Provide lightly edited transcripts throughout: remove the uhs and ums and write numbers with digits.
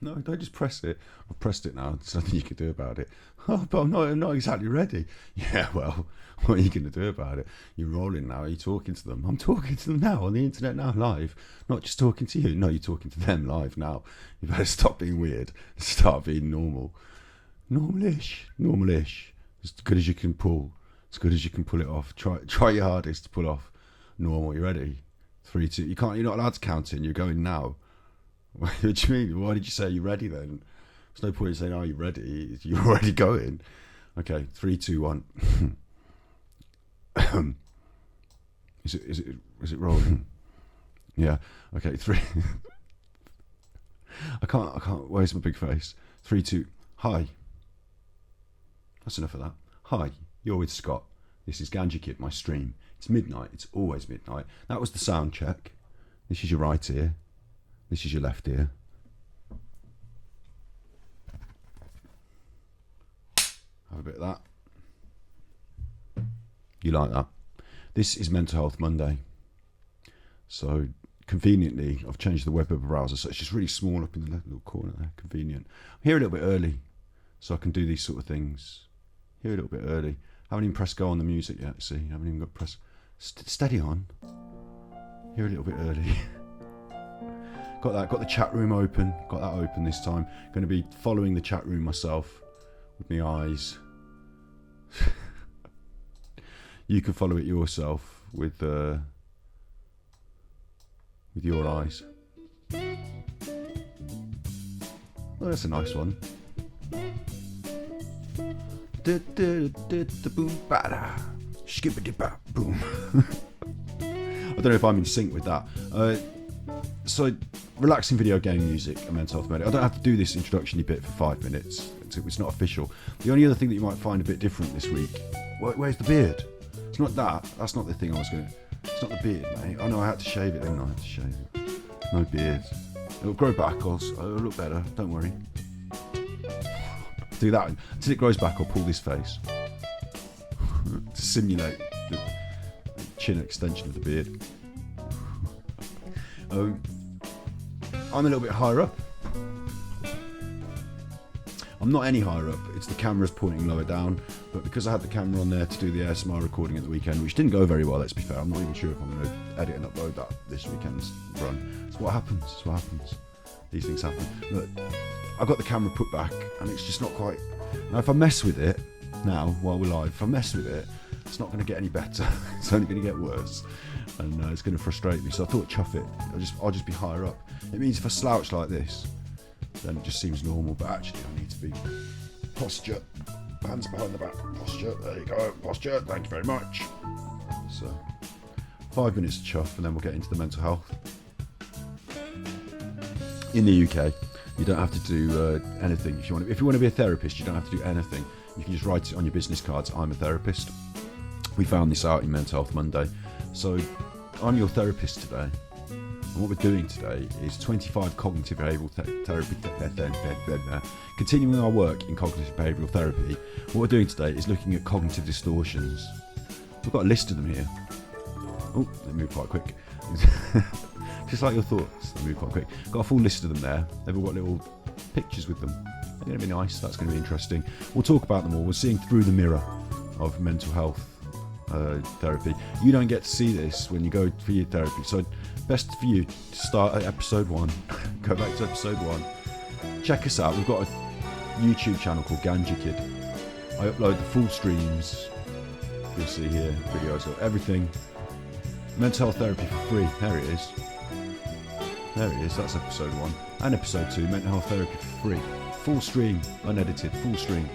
No, don't just press it. I've pressed it now. There's nothing you can do about it. Oh, but I'm not exactly ready. Yeah, well, what are you going to do about it? You're rolling now. Are you talking to them? I'm talking to them now on the internet now, live. Not just talking to you. No, you're talking to them live now. You better stop being weird and start being normal. Normal-ish. As good as you can pull. As good as you can pull it off. Try your hardest to pull off normal. You ready? 3, 2. You're not allowed to count in. You're going now. What do you mean? Why did you say you're ready then? There's no point in saying, "Are you ready?" You're already going. Okay, 3, 2, 1. Is it rolling? Yeah. Okay, 3. I can't. Where's my big face? 3, 2. Hi. That's enough of that. Hi. You're with Scott. This is Ganja Kid, my stream. It's midnight. It's always midnight. That was the sound check. This is your right ear. This is your left ear. Have a bit of that. You like that? This is Mental Health Monday. So conveniently, I've changed the web browser, so it's just really small up in the little corner there. Convenient. I'm here a little bit early, so I can do these sort of things. Here a little bit early. Haven't even pressed go on the music yet. See, haven't even got press. Steady on. Here a little bit early. Got the chat room open. Got that open this time. Going to be following the chat room myself with my eyes. You can follow it yourself with your eyes. Well, that's a nice one. Boom, bada, skippity boom. I don't know if I'm in sync with that. So, relaxing video game music and mental health medic. I don't have to do this introduction bit for 5 minutes. It's not official. The only other thing that you might find a bit different this week. Where's the beard? It's not that. That's not the thing I was going to. It's not the beard, mate. Oh no, I had to shave it, didn't I? I had to shave it. No beard. It'll grow back. It'll look better. Don't worry. Do that until it grows back. I'll pull this face to simulate the chin extension of the beard. I'm a little bit higher up. I'm not any higher up. It's the camera's pointing lower down. But because I had the camera on there to do the ASMR recording at the weekend, which didn't go very well, let's be fair. I'm not even sure if I'm going to edit and upload that this weekend's run. It's what happens. It's what happens. These things happen. Look, I got the camera put back and it's just not quite. Now if I mess with it now while we're live, if I mess with it, it's not going to get any better. It's only going to get worse, and it's going to frustrate me. So I thought, chuff it. I'll just be higher up. It means if I slouch like this, then it just seems normal. But actually, I need to be posture. Hands behind the back. Posture. There you go. Posture. Thank you very much. So 5 minutes to chuff, and then we'll get into the mental health. In the UK, you don't have to do anything. If you want to be a therapist, you don't have to do anything. You can just write it on your business cards. I'm a therapist. We found this out in Mental Health Monday. So I'm your therapist today. And what we're doing today is 25 cognitive behavioural therapy. Continuing our work in cognitive behavioural therapy, what we're doing today is looking at cognitive distortions. We've got a list of them here. Oh, they move quite quick. Just like your thoughts, they move quite quick. Got a full list of them there. They've all got little pictures with them. They're going to be nice. That's going to be interesting. We'll talk about them all. We're seeing through the mirror of mental health therapy. You don't get to see this when you go for your therapy. So best for you to start at episode 1. Go back to episode 1. Check us out. We've got a YouTube channel called Ganja Kid. I upload the full streams. You'll see here videos of everything. Mental health therapy for free. There it is. There it is. That's episode 1. And episode 2, mental health therapy for free. Full stream, unedited, full stream.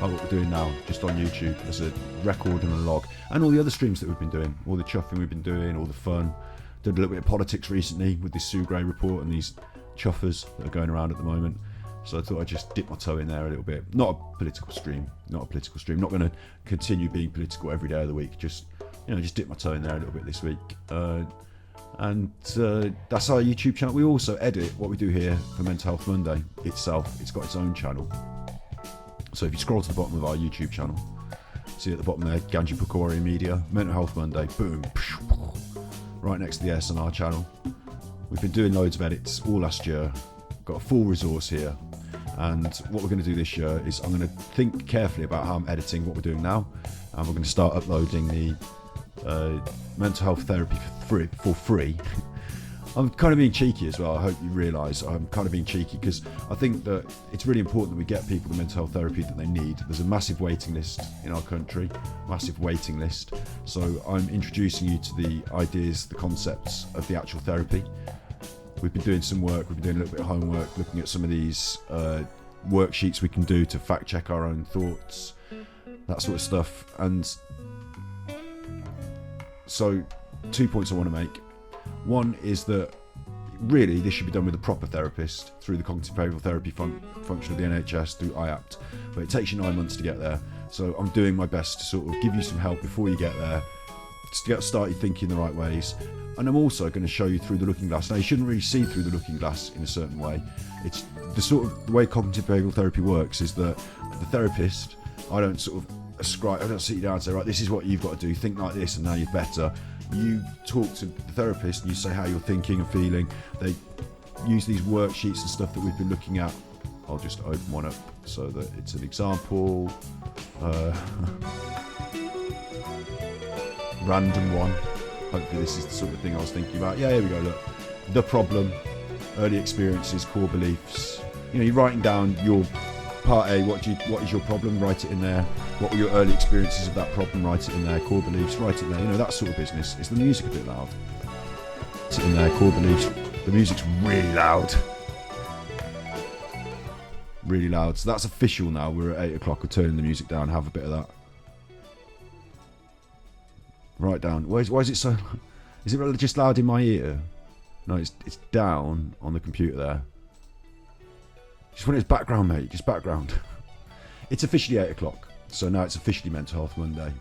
Like what we're doing now, just on YouTube as a record and a log. And all the other streams that we've been doing. All the chuffing we've been doing, all the fun. Did a little bit of politics recently with this Sue Gray report and these chuffers that are going around at the moment. So I thought I'd just dip my toe in there a little bit. Not a political stream. Not going to continue being political every day of the week. Just dip my toe in there a little bit this week. And that's our YouTube channel. We also edit what we do here for Mental Health Monday itself. It's got its own channel. So if you scroll to the bottom of our YouTube channel, see at the bottom there, Ganja Pukori Media, Mental Health Monday, boom, right next to the S on our channel. We've been doing loads of edits all last year. got a full resource here. And what we're going to do this year is I'm going to think carefully about how I'm editing what we're doing now, and we're going to start uploading the mental health therapy for free. I'm kind of being cheeky as well. I hope you realise I'm kind of being cheeky, because I think that it's really important that we get people the mental health therapy that they need. There's a massive waiting list in our country, massive waiting list. So I'm introducing you to the ideas, the concepts of the actual therapy. We've been doing some work, we've been doing a little bit of homework, looking at some of these worksheets we can do to fact check our own thoughts, that sort of stuff. And so 2 points I want to make. One is that really this should be done with a proper therapist through the cognitive behavioural therapy function of the NHS, through IAPT, but it takes you 9 months to get there. So I'm doing my best to sort of give you some help before you get there, to get started thinking the right ways. And I'm also going to show you through the looking glass. Now, you shouldn't really see through the looking glass in a certain way. It's the way cognitive behavioural therapy works is that the therapist, I don't sit you down and say, right, this is what you've got to do, think like this and now you're better. You talk to the therapist and you say how you're thinking and feeling. They use these worksheets and stuff that we've been looking at. I'll just open one up so that it's an example. Random one. Hopefully this is the sort of thing I was thinking about. Yeah, here we go, look. The problem, early experiences, core beliefs. You're writing down your part A, what is your problem, write it in there. What were your early experiences of that problem, write it in there. Core beliefs, write it in there. That sort of business. Is the music a bit loud? Write it in there, core beliefs. The music's really loud. Really loud. So that's official now. We're at 8 o'clock. We're turning the music down. Have a bit of that. Right down. Why is it so? Is it just loud in my ear? No, it's down on the computer there. Just when it's background, mate. Just background. It's officially 8 o'clock. So now it's officially Mental Health Monday.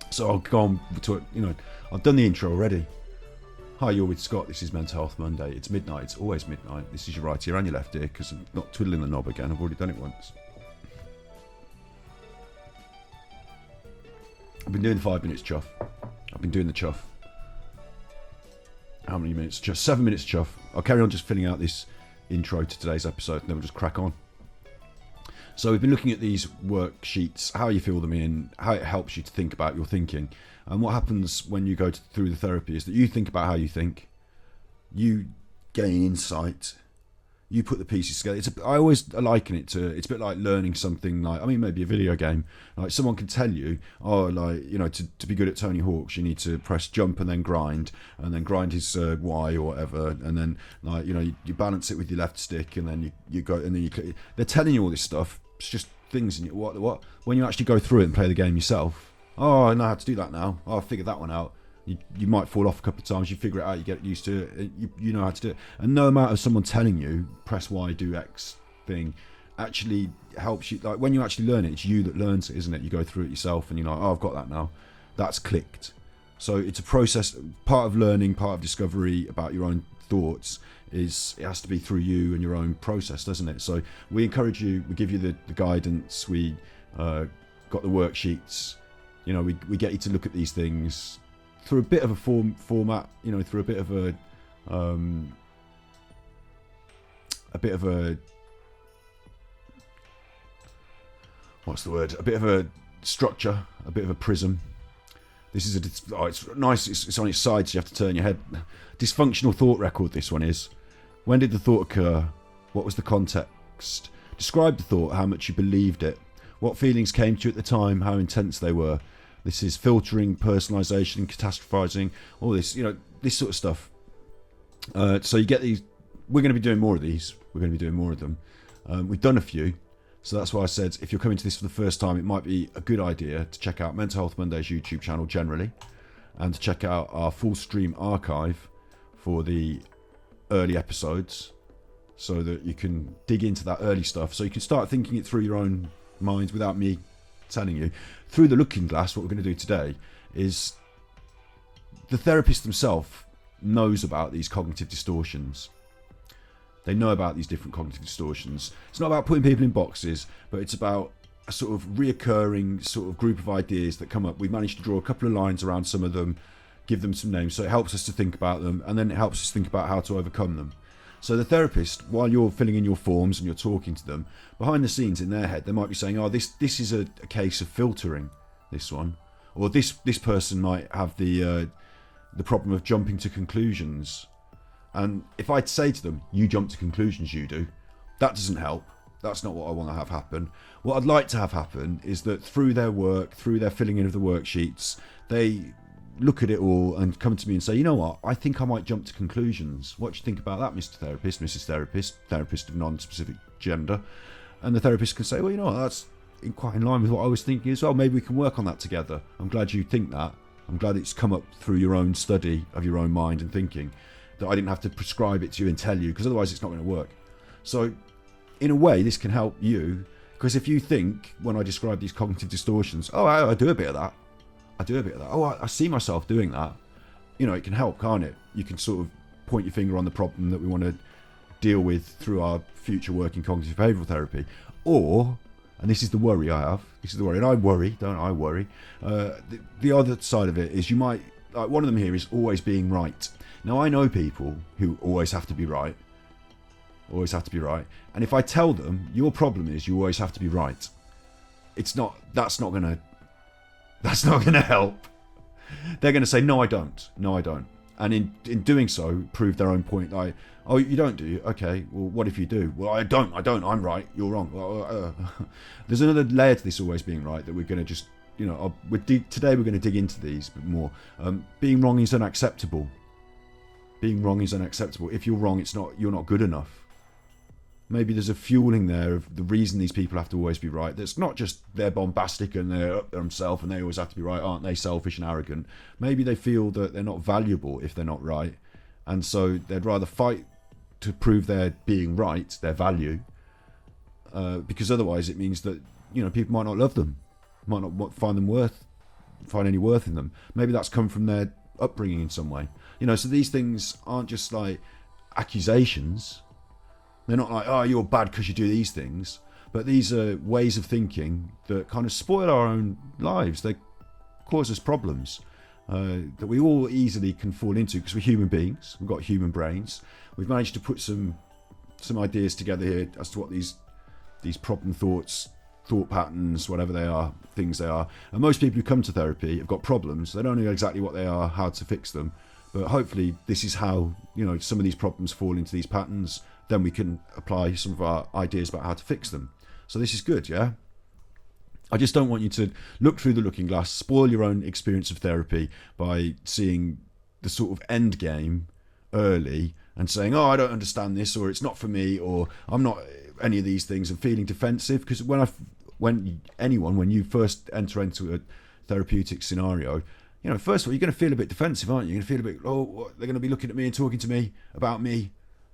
So I'll go on to it. I've done the intro already. Hi, you're with Scott. This is Mental Health Monday. It's midnight. It's always midnight. This is your right ear and your left ear, because I'm not twiddling the knob again. I've already done it once. I've been doing 5 minutes chuff. I've been doing the chuff. How many minutes? Just 7 minutes chuff. I'll carry on just filling out this intro to today's episode, and then we'll just crack on. So we've been looking at these worksheets, how you fill them in, how it helps you to think about your thinking. And what happens when you go through the therapy is that you think about how you think, you gain insight, you put the pieces together. I always liken it to, it's a bit like learning something like, maybe a video game. Like someone can tell you, to be good at Tony Hawk's, you need to press jump and then grind is Y or whatever. And then you balance it with your left stick and then you go, and then you click. They're telling you all this stuff. It's just things. And what? When you actually go through it and play the game yourself, I know how to do that now. I figured that one out. You might fall off a couple of times, you figure it out, you get used to it, you know how to do it. And no amount of someone telling you, press Y, do X thing, actually helps you. Like when you actually learn it, it's you that learns it, isn't it? You go through it yourself and you're like, I've got that now. That's clicked. So it's a process, part of learning, part of discovery about your own thoughts is, it has to be through you and your own process, doesn't it? So we encourage you, we give you the guidance, we got the worksheets, we get you to look at these things through a bit of a format, through a bit of a what's the word? A bit of a structure, a bit of a prism. This is it's nice. It's on its side, so you have to turn your head. Dysfunctional thought record. This one is. When did the thought occur? What was the context? Describe the thought. How much you believed it. What feelings came to you at the time? How intense they were. This is filtering, personalization, catastrophizing, all this, this sort of stuff. So you get these. We're going to be doing more of these. We're going to be doing more of them. We've done a few. So that's why I said, if you're coming to this for the first time, it might be a good idea to check out Mental Health Monday's YouTube channel generally, and to check out our full stream archive for the early episodes, so that you can dig into that early stuff. So you can start thinking it through your own mind without me telling you. Through the looking glass, what we're going to do today is, the therapist themselves knows about these cognitive distortions. They know about these different cognitive distortions. It's not about putting people in boxes, but it's about a sort of reoccurring sort of group of ideas that come up. We've managed to draw a couple of lines around some of them, give them some names, so it helps us to think about them, and then it helps us think about how to overcome them. So the therapist, while you're filling in your forms and you're talking to them, behind the scenes in their head, they might be saying, oh, this is a case of filtering, this one. Or this person might have the problem of jumping to conclusions. And if I'd say to them, you jump to conclusions, you do, that doesn't help. That's not what I want to have happen. What I'd like to have happen is that through their work, through their filling in of the worksheets, they look at it all and come to me and say, you know what, I think I might jump to conclusions. What do you think about that, Mr. Therapist, Mrs. Therapist, therapist of non-specific gender? And the therapist can say, well, you know what, that's quite in line with what I was thinking as well. Maybe we can work on that together. I'm glad you think that. I'm glad it's come up through your own study of your own mind and thinking, that I didn't have to prescribe it to you and tell you, because otherwise it's not going to work. So in a way, this can help you, because if you think, when I describe these cognitive distortions, oh, I do a bit of that. Oh, I see myself doing that. You know, it can help, can't it? You can sort of point your finger on the problem that we want to deal with through our future work in cognitive behavioural therapy. Or, and this is the worry I have, and I worry, don't I worry, the other side of it is you might, like one of them here is always being right. Now, I know people who always have to be right. And if I tell them, your problem is you always have to be right, that's not going to help. They're going to say, no, I don't. And in doing so, prove their own point. Like, oh, you don't, do you? Okay, well, what if you do? Well, I don't, I'm right, you're wrong. Well, there's another layer to this always being right that we're going to just, you know, today we're going to dig into these a bit more. Being wrong is unacceptable. If you're wrong, you're not good enough. Maybe there's a fueling there of the reason these people have to always be right. That's not just they're bombastic and they're up themselves and they always have to be right, aren't they? Selfish and arrogant. Maybe they feel that they're not valuable if they're not right, and so they'd rather fight to prove they're being right, their value, because otherwise it means that, you know, people might not love them, might not find any worth in them. Maybe that's come from their upbringing in some way. You know, so these things aren't just like accusations. They're not like, oh, you're bad because you do these things. But these are ways of thinking that kind of spoil our own lives. They cause us problems that we all easily can fall into because we're human beings. We've got human brains. We've managed to put some ideas together here as to what these problem thoughts, thought patterns, whatever they are, things they are. And most people who come to therapy have got problems. They don't know exactly what they are, how to fix them. But hopefully this is how, you know, some of these problems fall into these patterns. Then we can apply some of our ideas about how to fix them. So this is good, yeah? I just don't want you to look through the looking glass, spoil your own experience of therapy by seeing the sort of end game early and saying, oh, I don't understand this, or it's not for me, or I'm not any of these things, and feeling defensive. Because when you first enter into a therapeutic scenario, you know, first of all, you're going to feel a bit defensive, aren't you? You're going to feel a bit, oh, they're going to be looking at me and talking to me about me.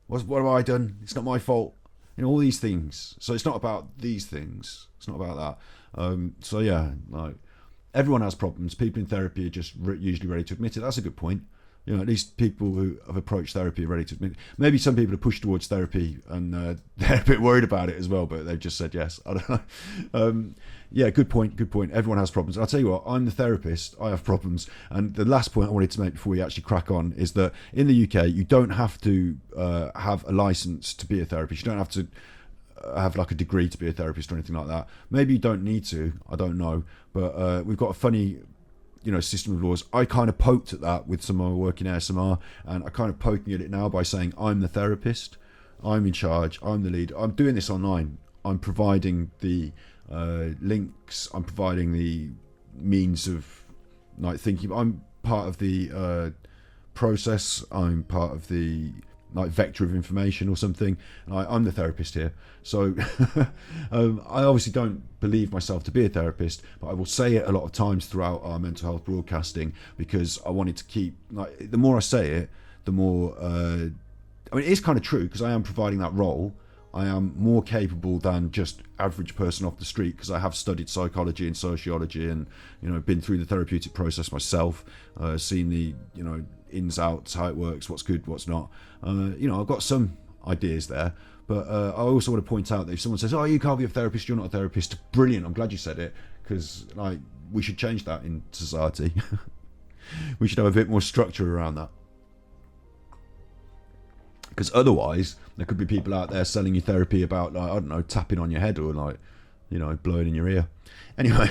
What have I done? It's not my fault. You know, all these things. So it's not about these things. It's not about that. So yeah, like everyone has problems. People in therapy are just usually ready to admit it. That's a good point. You know, at least people who have approached therapy are ready to admit it. Maybe some people are pushed towards therapy and they're a bit worried about it as well, but they've just said yes. I don't know. Yeah, good point. Everyone has problems. I'll tell you what, I'm the therapist. I have problems. And the last point I wanted to make before we actually crack on is that in the UK, you don't have to have a license to be a therapist. You don't have to have like a degree to be a therapist or anything like that. Maybe you don't need to. I don't know. But we've got a funny, you know, system of laws. I kind of poked at that with some of my work in ASMR, and I kind of poking at it now by saying I'm the therapist, I'm in charge, I'm the lead. I'm doing this online. I'm providing the links. I'm providing the means of like thinking. I'm part of the process. I'm part of the like vector of information or something. I'm the therapist here. So I obviously don't believe myself to be a therapist, but I will say it a lot of times throughout our mental health broadcasting because I wanted to keep, like, the more I say it, the more, I mean, it is kind of true because I am providing that role. I am more capable than just average person off the street because I have studied psychology and sociology and, you know, been through the therapeutic process myself, seen the, you know, ins, outs, how it works, what's good, what's not. You know, I've got some ideas there, but I also want to point out that if someone says, oh, you can't be a therapist, you're not a therapist, brilliant, I'm glad you said it, because like we should change that in society. We should have a bit more structure around that. Because otherwise, there could be people out there selling you therapy about, like, I don't know, tapping on your head or, like, you know, blowing in your ear. Anyway,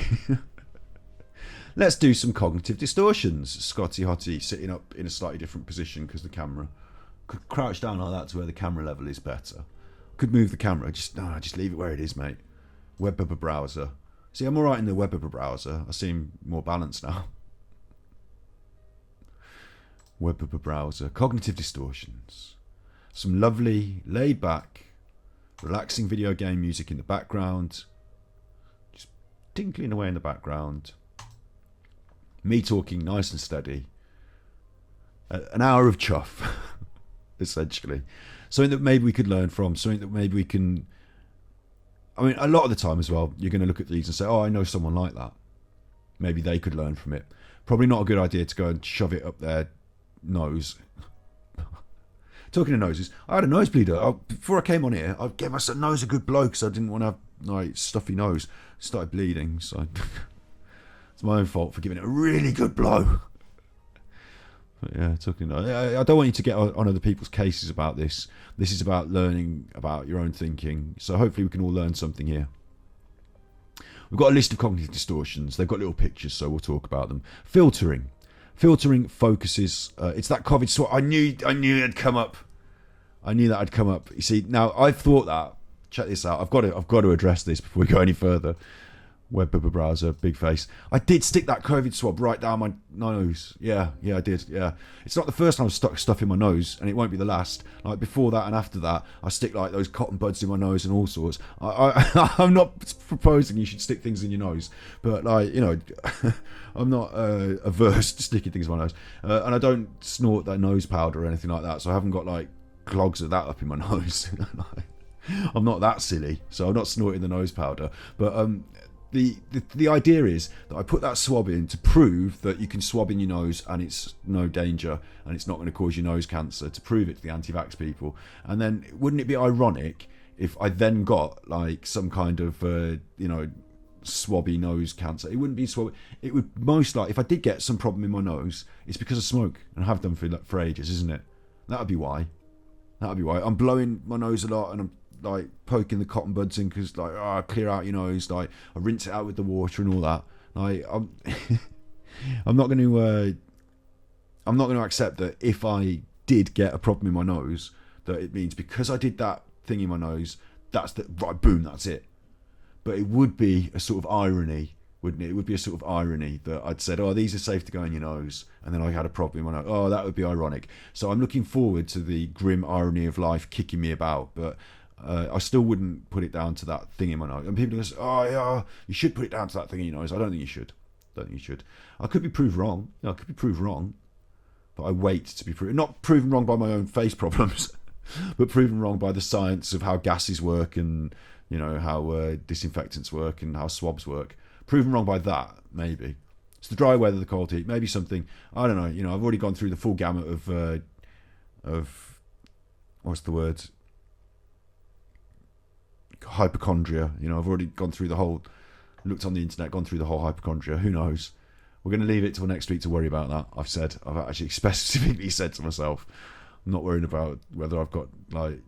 let's do some cognitive distortions. Scotty Hottie sitting up in a slightly different position because the camera could crouch down like that to where the camera level is better. Could move the camera. Just leave it where it is, mate. Web of a browser. See, I'm all right in the web of a browser. I seem more balanced now. Web of a browser. Cognitive distortions. Some lovely, laid-back, relaxing video game music in the background. Just tinkling away in the background. Me talking nice and steady. An hour of chuff, essentially. Something that maybe we could learn from. Something that maybe we can... I mean, a lot of the time as well, you're going to look at these and say, oh, I know someone like that. Maybe they could learn from it. Probably not a good idea to go and shove it up their nose. Talking of noses, I had a nosebleed. Before I came on here, I gave my nose a good blow because I didn't want to have like stuffy nose. It started bleeding, so it's my own fault for giving it a really good blow. But yeah, I don't want you to get on other people's cases about this. This is about learning about your own thinking. So hopefully we can all learn something here. We've got a list of cognitive distortions. They've got little pictures, so we'll talk about them. Filtering. Filtering focuses. It's that COVID swap. I knew it'd come up. I knew that had come up. You see, now I've thought that. Check this out. I've got to address this before we go any further. Web of a browser, big face. I did stick that COVID swab right down my nose. Yeah, I did. Yeah, it's not the first time I've stuck stuff in my nose, and it won't be the last. Like before that and after that, I stick like those cotton buds in my nose and all sorts. I'm not proposing you should stick things in your nose, but like, you know, I'm not averse to sticking things in my nose, and I don't snort that nose powder or anything like that. So I haven't got like clogs of that up in my nose. I'm not that silly, so I'm not snorting the nose powder, but The idea is that I put that swab in to prove that you can swab in your nose and it's no danger and it's not going to cause your nose cancer, to prove it to the anti-vax people. And then wouldn't it be ironic if I then got like some kind of swabby nose cancer? It wouldn't be swabby. It would most likely, if I did get some problem in my nose, it's because of smoke, and I have done for ages, isn't it? That would be why. I'm blowing my nose a lot and I'm like poking the cotton buds in because like, clear out your nose, like I rinse it out with the water and all that. Like I'm not going to accept that if I did get a problem in my nose, that it means because I did that thing in my nose, that's it. But it would be a sort of irony, wouldn't it? It would be a sort of irony that I'd said, oh, these are safe to go in your nose, and then I had a problem in my nose. Oh, that would be ironic. So I'm looking forward to the grim irony of life kicking me about, but I still wouldn't put it down to that thing in my nose. And people go, oh yeah, you should put it down to that thing in your nose. I don't think you should. I could be proved wrong. But I wait to be proven. Not proven wrong by my own face problems, but proven wrong by the science of how gases work and, you know, how disinfectants work and how swabs work. Proven wrong by that, maybe. It's the dry weather, the cold heat, maybe something. I don't know. You know, I've already gone through the full gamut of what's the word? Hypochondria. You know, I've already gone through looked on the internet, gone through the whole hypochondria. Who knows? We're going to leave it till next week to worry about that. I've actually specifically said to myself, I'm not worrying about whether I've got like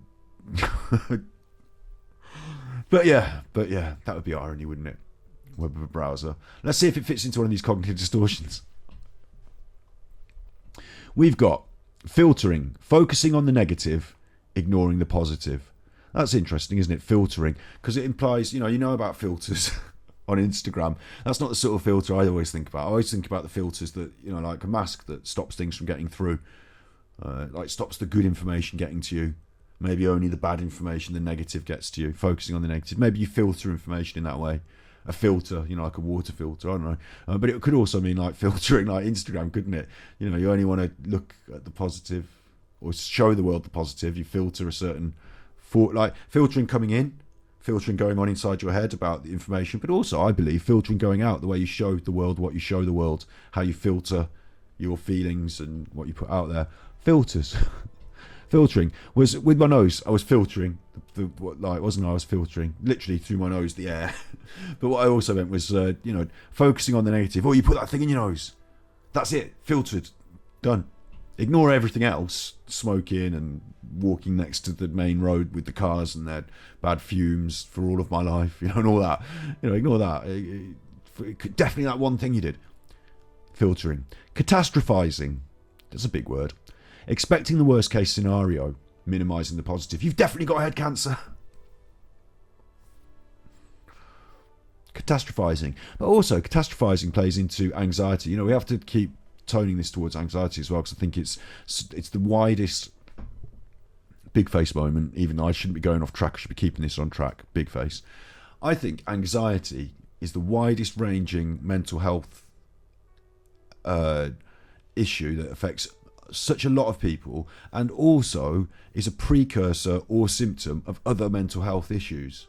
but yeah, that would be irony, wouldn't it? Web of a browser. Let's see if it fits into one of these cognitive distortions. We've got filtering, focusing on the negative, ignoring the positive. That's interesting, isn't it? Filtering, because it implies, you know about filters on Instagram. That's not the sort of filter I always think about. I always think about the filters that, you know, like a mask that stops things from getting through, like stops the good information getting to you. Maybe only the bad information, the negative gets to you. Focusing on the negative. Maybe you filter information in that way. A filter, you know, like a water filter. I don't know, but it could also mean like filtering, like Instagram, couldn't it? You know, you only want to look at the positive or show the world the positive. You filter a certain. Like filtering coming in, filtering going on inside your head about the information, but also I believe filtering going out, the way you show the world what you show the world, how you filter your feelings and what you put out there. Filters. Filtering was with my nose. I was filtering I was filtering literally through my nose the air. But what I also meant was focusing on the negative. Oh, you put that thing in your nose. That's it. Filtered. Done. Ignore everything else, smoking and walking next to the main road with the cars and their bad fumes for all of my life, and all that. Ignore that. Definitely that one thing you did. Filtering. Catastrophizing. That's a big word. Expecting the worst case scenario, minimising the positive. You've definitely got head cancer. Catastrophizing. But also, catastrophizing plays into anxiety. We have to keep toning this towards anxiety as well, because I think it's the widest big face moment, even though I shouldn't be going off track. I should be keeping this on track. Big face. I think anxiety is the widest ranging mental health issue that affects such a lot of people, and also is a precursor or symptom of other mental health issues.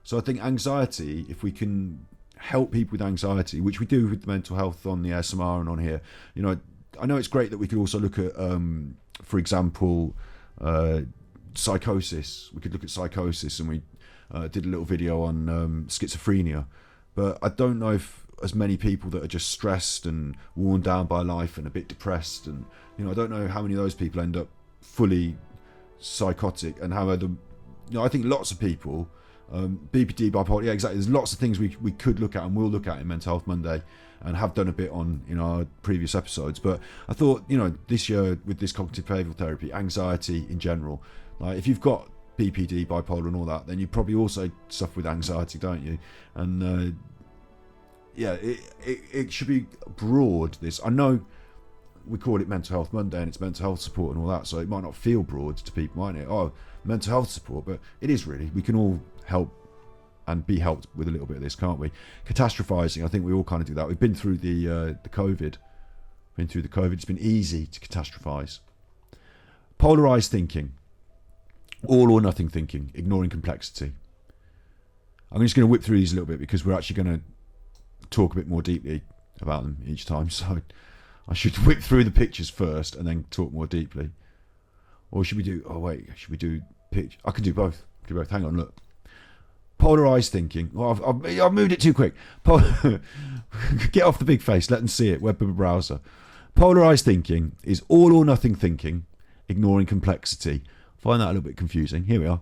So I think anxiety, if we can help people with anxiety, which we do with the mental health on the ASMR and on here, I know it's great that we could also look at, for example, psychosis. We could look at psychosis, and we did a little video on schizophrenia. But I don't know if as many people that are just stressed and worn down by life and a bit depressed, and I don't know how many of those people end up fully psychotic, and how other, I think lots of people, BPD, bipolar, yeah, exactly. There's lots of things we could look at and will look at in Mental Health Monday, and have done a bit on our previous episodes. But I thought, this year with this cognitive behavioural therapy, anxiety in general, like if you've got BPD, bipolar, and all that, then you probably also suffer with anxiety, don't you? And it should be broad. This, I know we call it Mental Health Monday and it's mental health support and all that, so it might not feel broad to people, might it? Oh, mental health support, but it is really. We can all help and be helped with a little bit of this, can't we? Catastrophizing, I think we all kind of do that. We've been through the COVID. It's been easy to catastrophize. Polarized thinking. All or nothing thinking, ignoring complexity. I'm just going to whip through these a little bit, because we're actually going to talk a bit more deeply about them each time. So I should whip through the pictures first and then talk more deeply. Or should we do pitch? I can do both. Hang on, look. Polarized thinking. Well, I've moved it too quick. Get off the big face. Let them see it. Web browser. Polarized thinking is all or nothing thinking, ignoring complexity. Find that a little bit confusing. Here we are.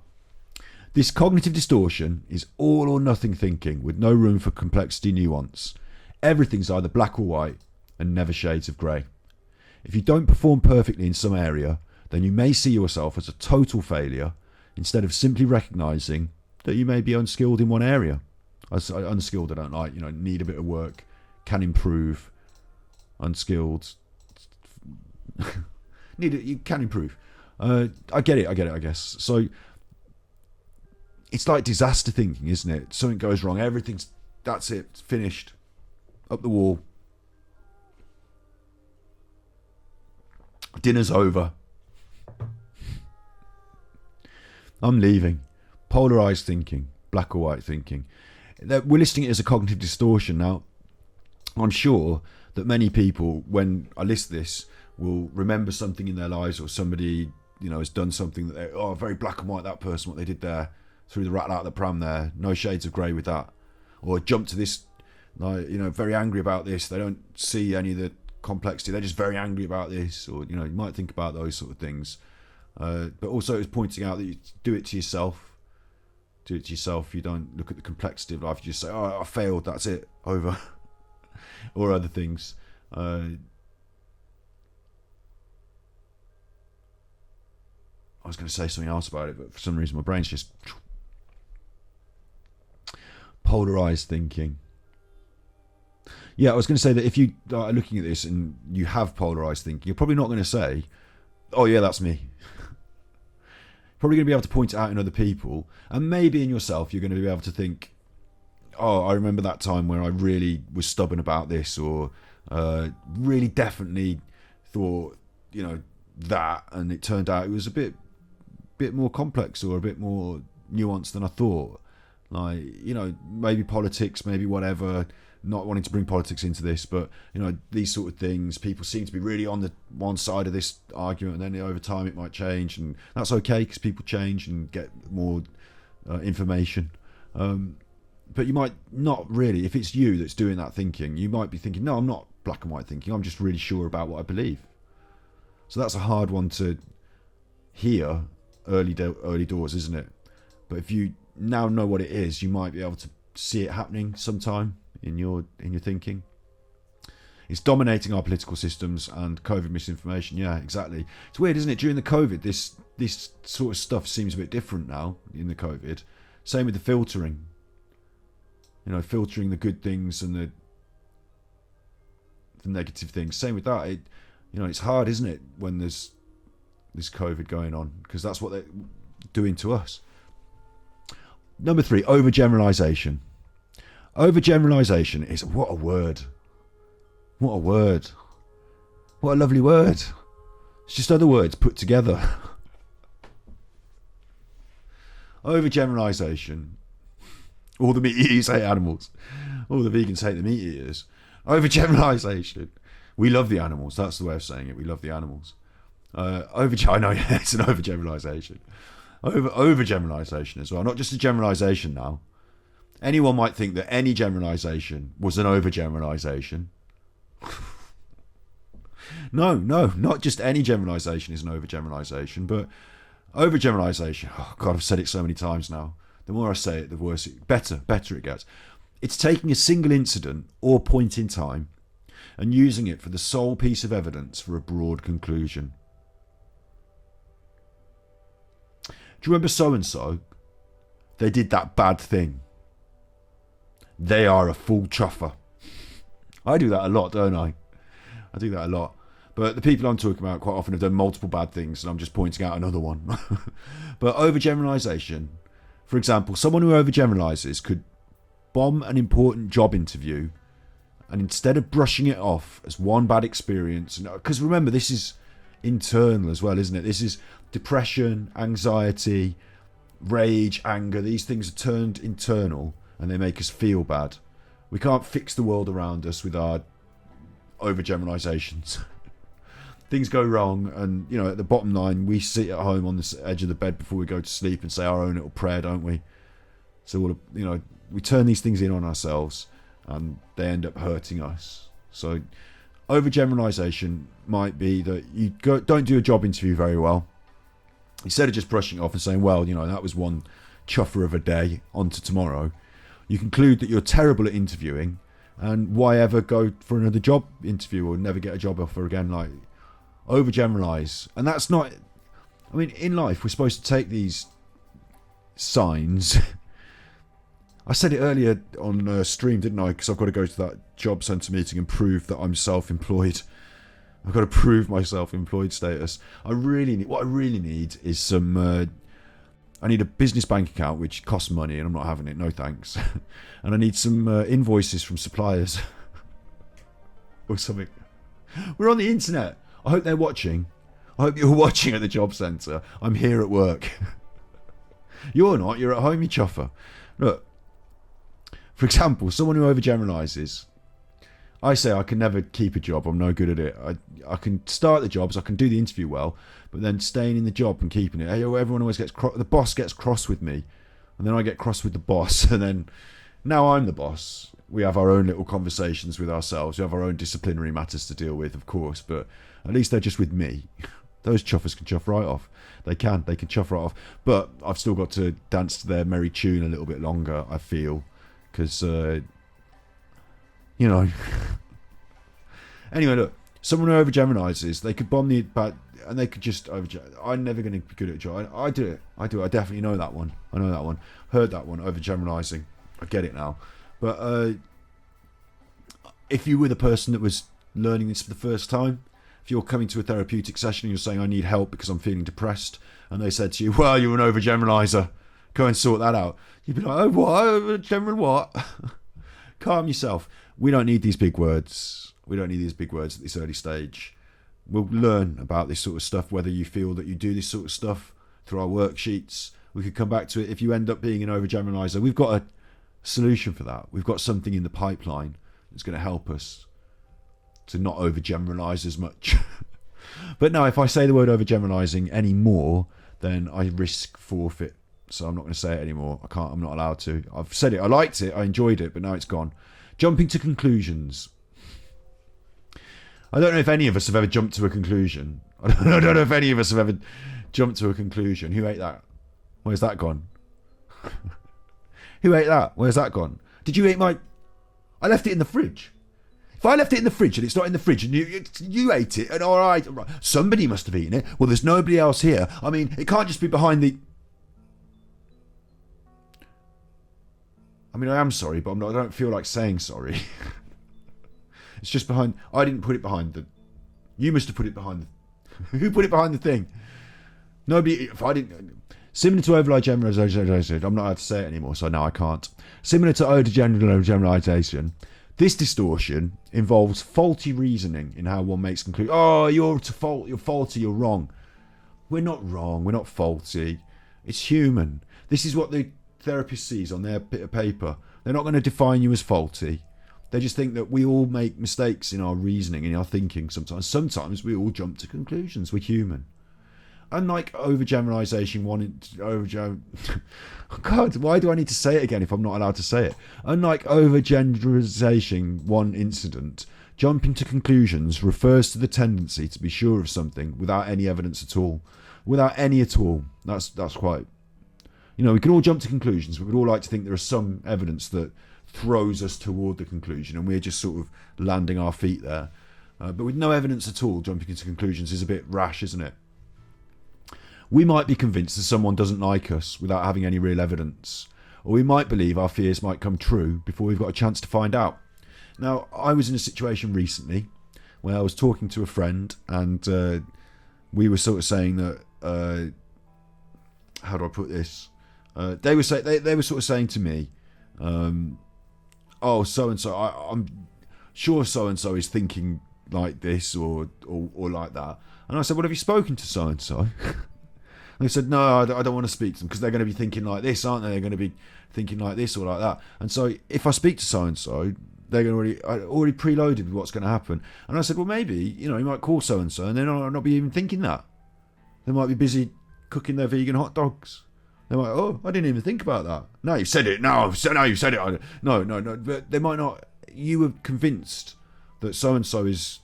This cognitive distortion is all or nothing thinking with no room for complexity, nuance. Everything's either black or white and never shades of grey. If you don't perform perfectly in some area, then you may see yourself as a total failure, instead of simply recognising that you may be unskilled in one area. Unskilled, I don't like, need a bit of work, can improve. Unskilled, you can improve. I get it, I guess. So it's like disaster thinking, isn't it? Something goes wrong, that's it, it's finished, up the wall. Dinner's over. I'm leaving. Polarized thinking, black or white thinking. We're listing it as a cognitive distortion. Now, I'm sure that many people, when I list this, will remember something in their lives, or somebody, has done something that they're, very black and white, that person, what they did there, threw the rat out of the pram there, no shades of grey with that. Or jump to this, very angry about this, they don't see any of the complexity, they're just very angry about this. Or, you might think about those sort of things. But also it's pointing out that you do it to yourself. You don't look at the complexity of life. You just say, I failed, that's it, over. Or other things. I was going to say something else about it, but for some reason my brain's just... Polarized thinking. Yeah, I was going to say that if you are looking at this and you have polarized thinking, you're probably not going to say, oh yeah, that's me. Probably going to be able to point it out in other people, and maybe in yourself you're going to be able to think, oh, I remember that time where I really was stubborn about this, or really definitely thought, that, and it turned out it was a bit more complex or a bit more nuanced than I thought. Like, maybe politics, maybe whatever, not wanting to bring politics into this, but, these sort of things, people seem to be really on the one side of this argument, and then over time it might change, and that's okay, because people change and get more information. But you might not really, if it's you that's doing that thinking, you might be thinking, no, I'm not black and white thinking, I'm just really sure about what I believe. So that's a hard one to hear early doors, isn't it? But if you now know what it is, you might be able to see it happening sometime in your thinking. It's dominating our political systems and COVID misinformation. Yeah, exactly. It's weird, isn't it? During the COVID, this sort of stuff seems a bit different now in the COVID. Same with the filtering. You know, filtering the good things and the negative things. Same with that. It's hard, isn't it, when there's this COVID going on, because that's what they're doing to us. Number 3, overgeneralization. Overgeneralization is, what a word. What a word. What a lovely word. It's just other words put together. Overgeneralization. All the meat eaters hate animals. All the vegans hate the meat eaters. Overgeneralization. We love the animals. That's the way of saying it. We love the animals. I know, yeah, it's an overgeneralization. Overgeneralization as well. Not just a generalization now. Anyone might think that any generalization was an overgeneralization. No, not just any generalization is an overgeneralization, but overgeneralization. Oh God, I've said it so many times now. The more I say it, the worse better it gets. It's taking a single incident or point in time and using it for the sole piece of evidence for a broad conclusion. Do you remember so-and-so? They did that bad thing. They are a full chuffer. I do that a lot, don't I? I do that a lot. But the people I'm talking about quite often have done multiple bad things, and I'm just pointing out another one. But overgeneralization, for example, someone who overgeneralizes could bomb an important job interview, and instead of brushing it off as one bad experience, because remember, this is internal as well, isn't it? This is depression, anxiety, rage, anger. These things are turned internal, and they make us feel bad. We can't fix the world around us with our overgeneralizations. Things go wrong, and at the bottom line, we sit at home on the edge of the bed before we go to sleep and say our own little prayer, don't we? So we turn these things in on ourselves, and they end up hurting us. So overgeneralization might be that you don't do a job interview very well. Instead of just brushing it off and saying, well, that was one chuffer of a day, on to tomorrow, you conclude that you're terrible at interviewing, and why ever go for another job interview or never get a job offer again? Like, overgeneralize. And that's not, in life we're supposed to take these signs. I said it earlier on stream, didn't I? Because I've got to go to that job centre meeting and prove that I'm self-employed. I've got to prove my self-employed status. What I really need is some I need a business bank account, which costs money, and I'm not having it, no thanks. And I need some invoices from suppliers or something. We're on the internet. I hope they're watching. I hope you're watching at the job centre. I'm here at work. You're not. You're at home, you chuffer. Look, for example, someone who overgeneralizes. I say I can never keep a job. I'm no good at it. I can start the jobs. I can do the interview well, but then staying in the job and keeping it. Everyone always gets the boss gets cross with me, and then I get cross with the boss, and then now I'm the boss. We have our own little conversations with ourselves. We have our own disciplinary matters to deal with, of course, but at least they're just with me. Those chuffers can chuff right off. They can chuff right off. But I've still got to dance to their merry tune a little bit longer, I feel, because Anyway, look, someone who overgeneralizes, they could bomb the bad, and they could just I'm never going to be good at a job. I do it. I definitely know that one. I know that one. Heard that one, overgeneralizing. I get it now. But if you were the person that was learning this for the first time, if you're coming to a therapeutic session and you're saying, I need help because I'm feeling depressed, and they said to you, well, you're an overgeneralizer, go and sort that out. You'd be like, oh, what? General what? Calm yourself. We don't need these big words. We don't need these big words at this early stage. We'll learn about this sort of stuff, whether you feel that you do this sort of stuff through our worksheets. We could come back to it. If you end up being an overgeneralizer, we've got a solution for that. We've got something in the pipeline that's going to help us to not overgeneralize as much. But no, if I say the word overgeneralizing anymore, then I risk forfeit. So I'm not going to say it anymore. I'm not allowed to. I've said it. I liked it. I enjoyed it, but now it's gone. Jumping to conclusions. I don't know if any of us have ever jumped to a conclusion. I don't know if any of us have ever jumped to a conclusion. Who ate that? Where's that gone? Who ate that? Where's that gone? Did you eat my... I left it in the fridge. If I left it in the fridge and it's not in the fridge and you ate it, and all right, somebody must have eaten it. Well, there's nobody else here. I mean, it can't just be behind the... I mean, I am sorry, but I don't feel like saying sorry. It's just behind... I didn't put it behind the... You must have put it behind the... Who put it behind the thing? Nobody... If I didn't... Similar to override generalization, I'm not allowed to say it anymore, so now I can't. Similar to generalization, this distortion involves faulty reasoning in how one makes conclusions. Oh, you're faulty, you're wrong. We're not wrong, we're not faulty. It's human. This is what the therapist sees on their bit of paper. They're not going to define you as faulty. They just think that we all make mistakes in our reasoning, in our thinking sometimes. Sometimes we all jump to conclusions. We're human. Unlike overgeneralization, God, why do I need to say it again if I'm not allowed to say it? Unlike overgeneralization, one incident, jumping to conclusions refers to the tendency to be sure of something without any evidence at all. Without any at all. That's quite... You know, we can all jump to conclusions. We would all like to think there is some evidence that throws us toward the conclusion and we're just sort of landing our feet there. But with no evidence at all, jumping into conclusions is a bit rash, isn't it? We might be convinced that someone doesn't like us without having any real evidence. Or we might believe our fears might come true before we've got a chance to find out. Now, I was in a situation recently where I was talking to a friend and we were sort of saying that... how do I put this? They were sort of saying to me, oh, so-and-so, I'm sure so-and-so is thinking like this or like that. And I said, well, have you spoken to so-and-so? And they said, no, I don't want to speak to them because they're going to be thinking like this, aren't they? They're going to be thinking like this or like that. And so if I speak to so-and-so, they're going to already preloaded with what's going to happen. And I said, well, maybe, you might call so-and-so and they might not be even thinking that. They might be busy cooking their vegan hot dogs. They might, oh, I didn't even think about that. No, you said it. No, you said it. No. But they might not. You were convinced that so-and-so is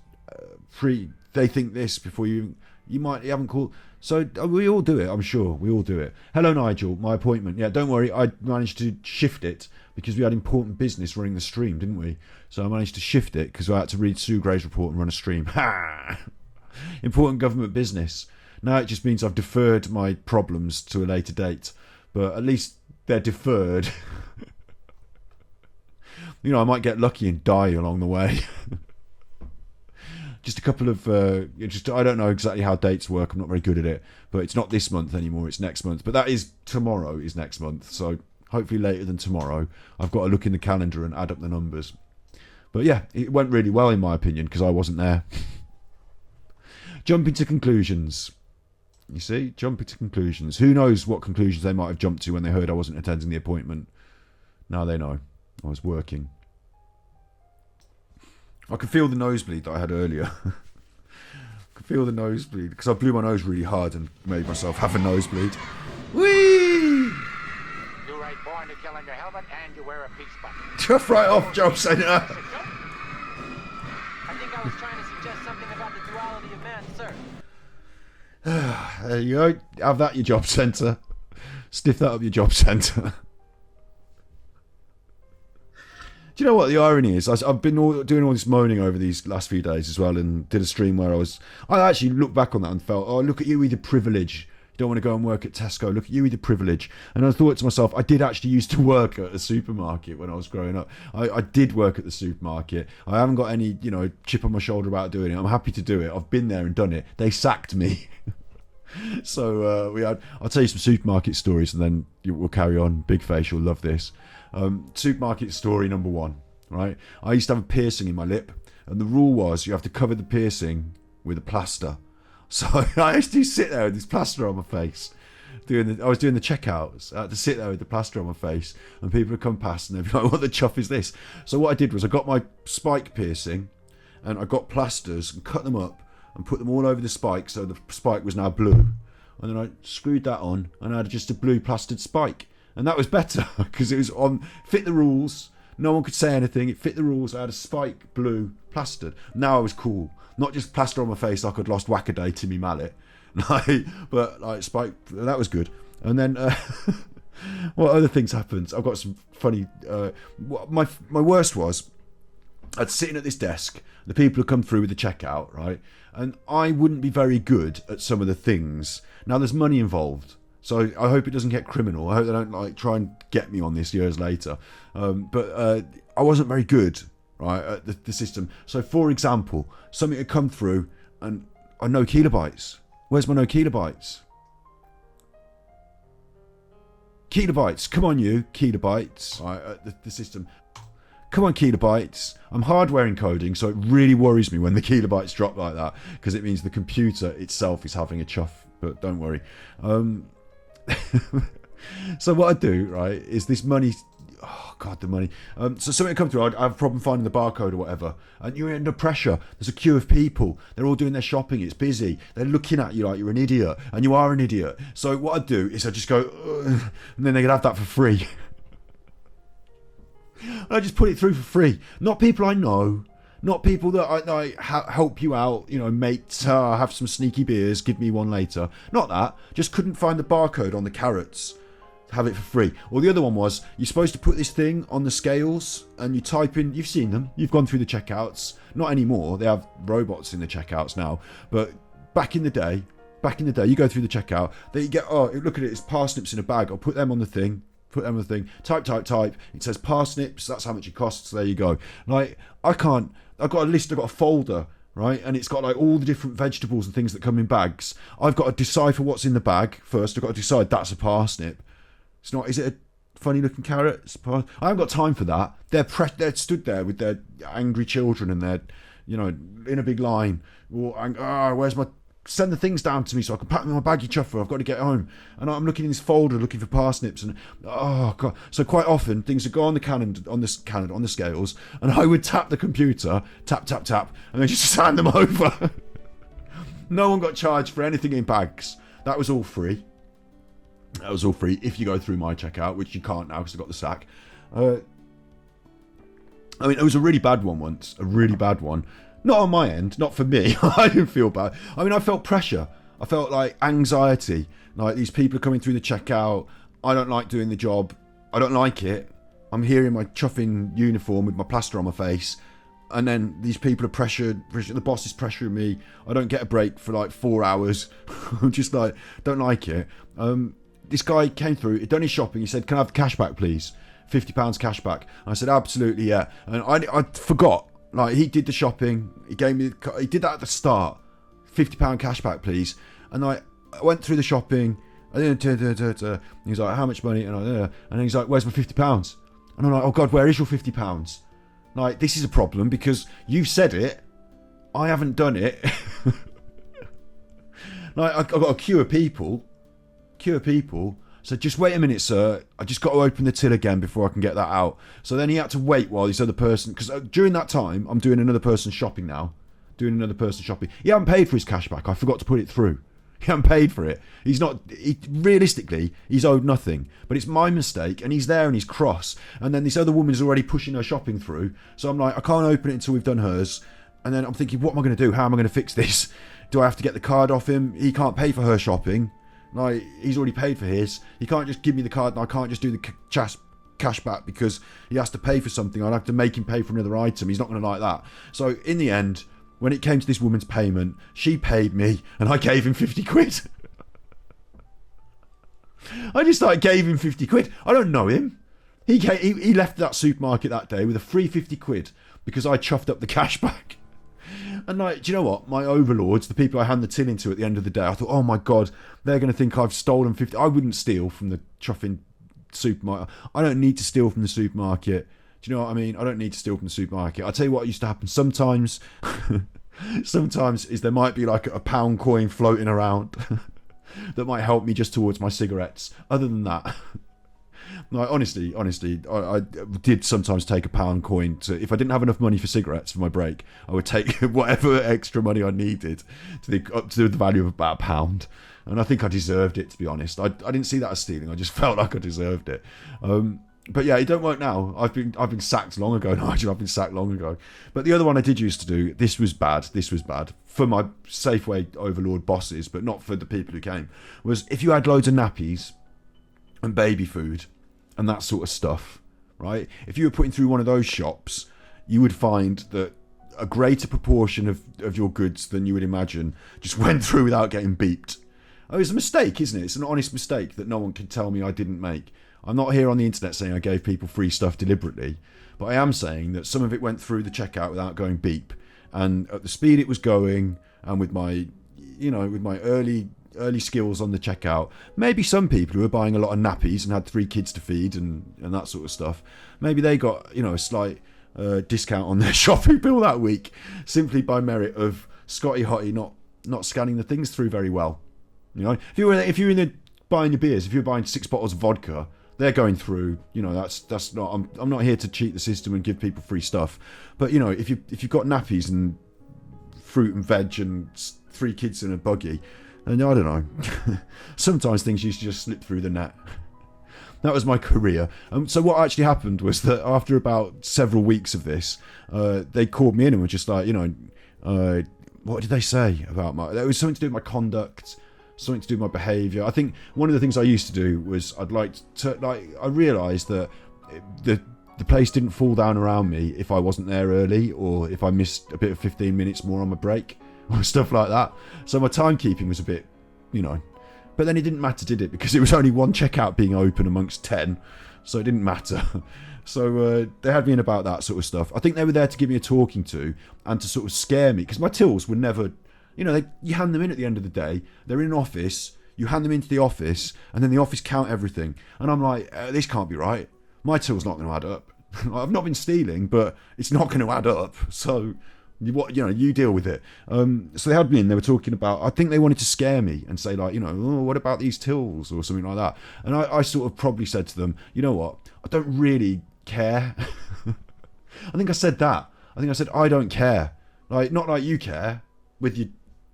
they think this before you haven't called. So we all do it, I'm sure. We all do it. Hello, Nigel. My appointment. Yeah, don't worry. I managed to shift it because we had important business running the stream, didn't we? So I managed to shift it because I had to read Sue Gray's report and run a stream. Ha! Important government business. Now it just means I've deferred my problems to a later date. But at least they're deferred. I might get lucky and die along the way. Just a couple of... I don't know exactly how dates work. I'm not very good at it. But it's not this month anymore. It's next month. But that is... Tomorrow is next month. So hopefully later than tomorrow. I've got to look in the calendar and add up the numbers. But yeah, it went really well in my opinion because I wasn't there. Jumping to conclusions. You see, jumping to conclusions. Who knows what conclusions they might have jumped to when they heard I wasn't attending the appointment. Now they know. I was working. I could feel the nosebleed that I had earlier. I could feel the nosebleed because I blew my nose really hard and made myself have a nosebleed. Whee! You right born to kill on your helmet and you wear a peace button. Tough right off, Job Center. I think I was trying to suggest something about the duality of man, sir. There you go. Have that, your job centre. Stiff that up, your job centre. Do you know what the irony is? I've been doing all this moaning over these last few days as well, and did a stream where I actually looked back on that and felt, oh, look at you with the privilege. You don't want to go and work at Tesco. Look at you with the privilege. And I thought to myself, I did actually used to work at a supermarket when I was growing up. I did work at the supermarket. I haven't got any, chip on my shoulder about doing it. I'm happy to do it. I've been there and done it. They sacked me. So I'll tell you some supermarket stories and then we'll carry on. Big face, you'll love this. Supermarket story number 1, right? I used to have a piercing in my lip, and the rule was you have to cover the piercing with a plaster. So I used to sit there with this plaster on my face. I was doing the checkouts. I had to sit there with the plaster on my face, and people would come past and they'd be like, what the chuff is this? So what I did was I got my spike piercing and I got plasters and cut them up and put them all over the spike so the spike was now blue. And then I screwed that on and I had just a blue plastered spike. And that was better because it was on, fit the rules. No one could say anything. It fit the rules. I had a spike blue plastered. Now I was cool. Not just plaster on my face like I'd lost whack-a-day to me mallet. But like Spike, that was good. And then what other things happened? I've got some funny. My worst was I'd sitting at this desk. The people would come through with the checkout, right? And I wouldn't be very good at some of the things. Now there's money involved, so I hope it doesn't get criminal. I hope they don't like try and get me on this years later. But I wasn't very good, right, at the system. So for example, something had come through and no kilobytes. Where's my no kilobytes? Kilobytes, come on you, kilobytes. Right, the system. Come on, kilobytes. I'm hardware encoding, so it really worries me when the kilobytes drop like that, because it means the computer itself is having a chuff, but don't worry. So what I do, right, is this money... Oh, God, the money. So something come through, I have a problem finding the barcode or whatever, and you're under pressure. There's a queue of people. They're all doing their shopping. It's busy. They're looking at you like you're an idiot, and you are an idiot. So what I do is I just go, and then they can have that for free. I just put it through for free. Not people I know. Not people that I help you out, you know, mate, have some sneaky beers, give me one later. Not that. Just couldn't find the barcode on the carrots. Have it for free. Or the other one was, you're supposed to put this thing on the scales and you type in, you've seen them, you've gone through the checkouts. Not anymore, they have robots in the checkouts now. But back in the day, you go through the checkout, then you get, oh, look at it, it's parsnips in a bag. I'll put them on the thing. Type. It says parsnips, that's how much it costs, there you go. Like, I've got a list, I've got a folder, right? And it's got like all the different vegetables and things that come in bags. I've got to decipher what's in the bag first. I've got to decide that's a parsnip. It's not, is it a funny looking carrot? I haven't got time for that. They're stood there with their angry children and they're, you know, in a big line. Where's my... Send the things down to me so I can pack them in my baggy chuffer. I've got to get home. And I'm looking in this folder looking for parsnips and oh God. So quite often things would go on the scales and I would tap the computer, tap, and then just hand them over. No one got charged for anything in bags. That was all free. If you go through my checkout, which you can't now because I got the sack. I mean, it was a really bad one once. A really bad one. Not on my end, not for me. I didn't feel bad. I mean, I felt pressure. I felt like anxiety. Like, these people are coming through the checkout. I don't like doing the job. I don't like it. I'm here in my chuffing uniform with my plaster on my face. And then these people are pressured. The boss is pressuring me. I don't get a break for like 4 hours. I'm just like, don't like it. This guy came through. He'd done his shopping. He said, can I have the cash back, please? £50 cash back. And I said, absolutely, yeah. And I forgot. Like, he did the shopping, he did that at the start, £50 cash back please, and I went through the shopping, and he's like, how much money, and then he's like, where's my £50? And I'm like, oh God, where is your £50? Like, this is a problem, because you've said it, I haven't done it. Like, I've got a queue of people, so just wait a minute, sir. I just got to open the till again before I can get that out. So then he had to wait while this other person... Because during that time, I'm doing another person's shopping now. He hadn't paid for his cash back. I forgot to put it through. He hadn't paid for it. Realistically, he's owed nothing. But it's my mistake, and he's there and he's cross. And then this other woman's already pushing her shopping through. So I'm like, I can't open it until we've done hers. And then I'm thinking, what am I going to do? How am I going to fix this? Do I have to get the card off him? He can't pay for her shopping. Like, he's already paid for his. He can't just give me the card and I can't just do the cash back because he has to pay for something. I'd have to make him pay for another item. He's not going to like that. So in the end, when it came to this woman's payment, she paid me and I gave him 50 quid. I just like gave him 50 quid. I don't know him. He left that supermarket that day with a free 50 quid because I chuffed up the cash back. And like, do you know what? My overlords, the people I hand the tin into at the end of the day, I thought, oh my God, they're going to think I've stolen 50. I wouldn't steal from the chuffing supermarket. I don't need to steal from the supermarket. Do you know what I mean? I don't need to steal from the supermarket. I'll tell you what used to happen sometimes. Sometimes is there might be like a pound coin floating around that might help me just towards my cigarettes. Other than that... No, honestly, I did sometimes take a pound coin if I didn't have enough money for cigarettes for my break, I would take whatever extra money I needed up to the value of about £1. And I think I deserved it, to be honest. I didn't see that as stealing. I just felt like I deserved it. But yeah, it don't work now. I've been sacked long ago, Nigel. I've been sacked long ago. But the other one I did used to do, this was bad for my Safeway overlord bosses, but not for the people who came, was if you had loads of nappies and baby food and that sort of stuff, right? If you were putting through one of those shops, you would find that a greater proportion of your goods than you would imagine just went through without getting beeped. Oh, it's a mistake, isn't it? It's an honest mistake that no one can tell me I didn't make. I'm not here on the internet saying I gave people free stuff deliberately, but I am saying that some of it went through the checkout without going beep, and at the speed it was going, and with my, with my early skills on the checkout, maybe some people who were buying a lot of nappies and had 3 kids to feed and that sort of stuff, maybe they got a slight discount on their shopping bill that week simply by merit of Scotty Hottie not scanning the things through very well. If you're in the buying your beers, if you're buying 6 bottles of vodka, they're going through. That's not. I'm not here to cheat the system and give people free stuff. But if you've got nappies and fruit and veg and 3 kids in a buggy, and I don't know, sometimes things used to just slip through the net. That was my career. So what actually happened was that after about several weeks of this, they called me in and were just like, what did they say about it was something to do with my conduct, something to do with my behaviour. I think one of the things I used to do was I realised that the place didn't fall down around me if I wasn't there early or if I missed a bit of 15 minutes more on my break or stuff like that. So my timekeeping was a bit, but then it didn't matter, did it? Because it was only one checkout being open amongst 10, so it didn't matter. So they had me in about that sort of stuff. I think they were there to give me a talking to and to sort of scare me, because my tills were never, you hand them in at the end of the day, they're in an office, you hand them into the office, and then the office count everything. And I'm like, this can't be right. My till's not going to add up. I've not been stealing, but it's not going to add up. So you deal with it. So they had me in, they were talking about, I think they wanted to scare me and say like, what about these tills or something like that. And I sort of probably said to them, you know what, I don't really care. I think I said that. I don't care. Like, not like you care with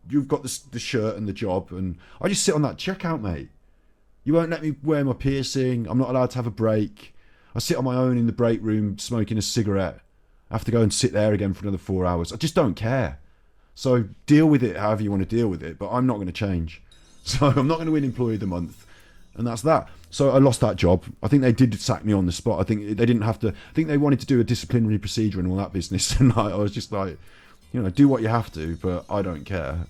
you've got the shirt and the job, and I just sit on that checkout, mate. You won't let me wear my piercing. I'm not allowed to have a break. I sit on my own in the break room smoking a cigarette. I have to go and sit there again for another 4 hours. I just don't care. So deal with it however you want to deal with it, but I'm not going to change. So I'm not going to win Employee of the Month. And that's that. So I lost that job. I think they did sack me on the spot. I think they didn't have to. I think they wanted to do a disciplinary procedure and all that business. And I was just like, do what you have to, but I don't care.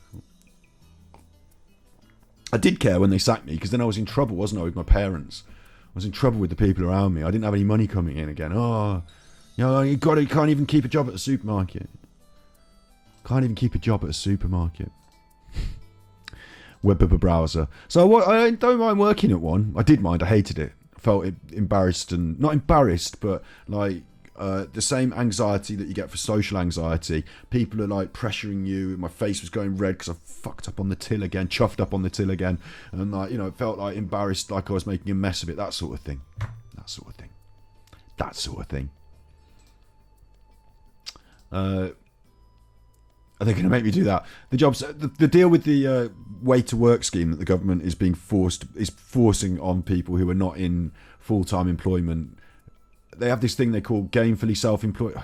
I did care when they sacked me, because then I was in trouble, wasn't I, with my parents? I was in trouble with the people around me. I didn't have any money coming in again. You can't even keep a job at a supermarket. Can't even keep a job at a supermarket. Web browser. So I don't mind working at one. I did mind. I hated it. I felt embarrassed, and not embarrassed, but like the same anxiety that you get for social anxiety. People are like pressuring you. My face was going red because I fucked up on the till again, chuffed up on the till again, and it felt like embarrassed, like I was making a mess of it. That sort of thing. Are they going to make me do that? The jobs, the deal with the way to work scheme that the government is forcing on people who are not in full-time employment. They have this thing they call gainfully self-employed.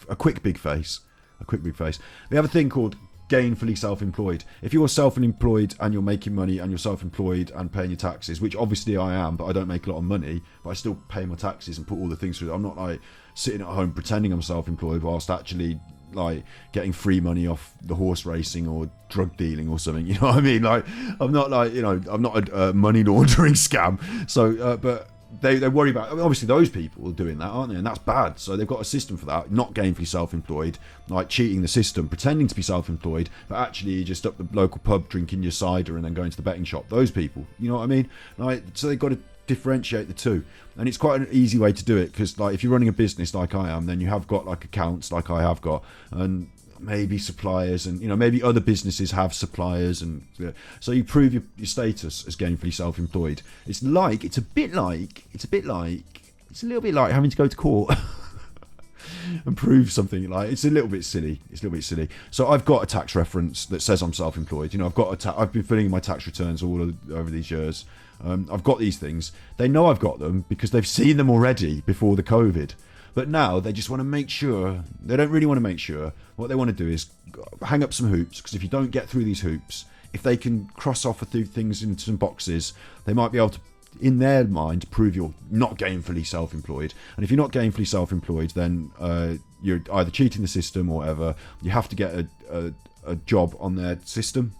A quick big face. They have a thing called gainfully self-employed. If you're self-employed and you're making money and you're self-employed and paying your taxes, which obviously I am, but I don't make a lot of money, but I still pay my taxes and put all the things through. I'm not like sitting at home pretending I'm self-employed whilst actually like getting free money off the horse racing or drug dealing or something. You know what I mean? Like, I'm not like, I'm not a money laundering scam. So, but they worry about, obviously those people are doing that, aren't they? And that's bad. So they've got a system for that, not gainfully self-employed, like cheating the system, pretending to be self-employed, but actually you're just up the local pub drinking your cider and then going to the betting shop. Those people, you know what I mean? Like, so they've got to differentiate the two, and it's quite an easy way to do it, because like if you're running a business like I am, then you have got like accounts like I have got, and maybe suppliers, and maybe other businesses have suppliers, and so you prove your status as gainfully self-employed. It's a little bit like having to go to court. and prove something. Like, it's a little bit silly. So I've got a tax reference that says I'm self-employed. You know, I've been filling in my tax returns over these years. I've got these things. They know I've got them because they've seen them already before the COVID. But now they just want to make sure. They don't really want to make sure. What they want to do is hang up some hoops, because if you don't get through these hoops, if they can cross off a few things into some boxes, they might be able to, in their mind, prove you're not gainfully self-employed. And if you're not gainfully self-employed, then you're either cheating the system or whatever. You have to get a job on their system.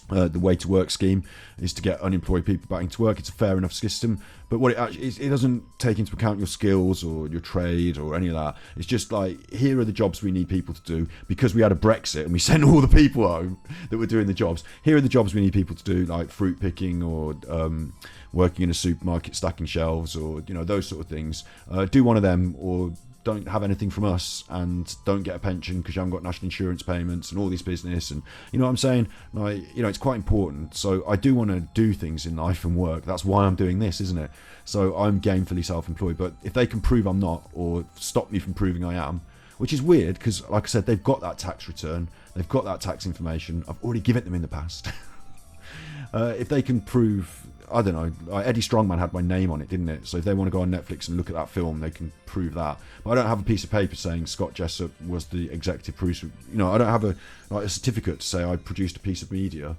The way to work scheme is to get unemployed people back into work. It's a fair enough system, but what it actually is, it doesn't take into account your skills or your trade or any of that. It's just like, here are the jobs we need people to do, because we had a Brexit and we sent all the people home that were doing the jobs. Here are the jobs we need people to do, like fruit picking or working in a supermarket stacking shelves, or, you know, those sort of things. Do one of them, or don't have anything from us and don't get a pension because you haven't got national insurance payments and all this business. And you know what I'm saying? Like, you know, it's quite important. So I do want to do things in life and work. That's why I'm doing this, isn't it? So I'm gainfully self-employed. But if they can prove I'm not, or stop me from proving I am, which is weird because, like I said, they've got that tax return, they've got that tax information. I've already given it them in the past. If they can prove, I don't know, Eddie Strongman had my name on it, didn't it? So if they want to go on Netflix and look at that film, they can prove that. But I don't have a piece of paper saying Scott Jessup was the executive producer. You know, I don't have a certificate to say I produced a piece of media.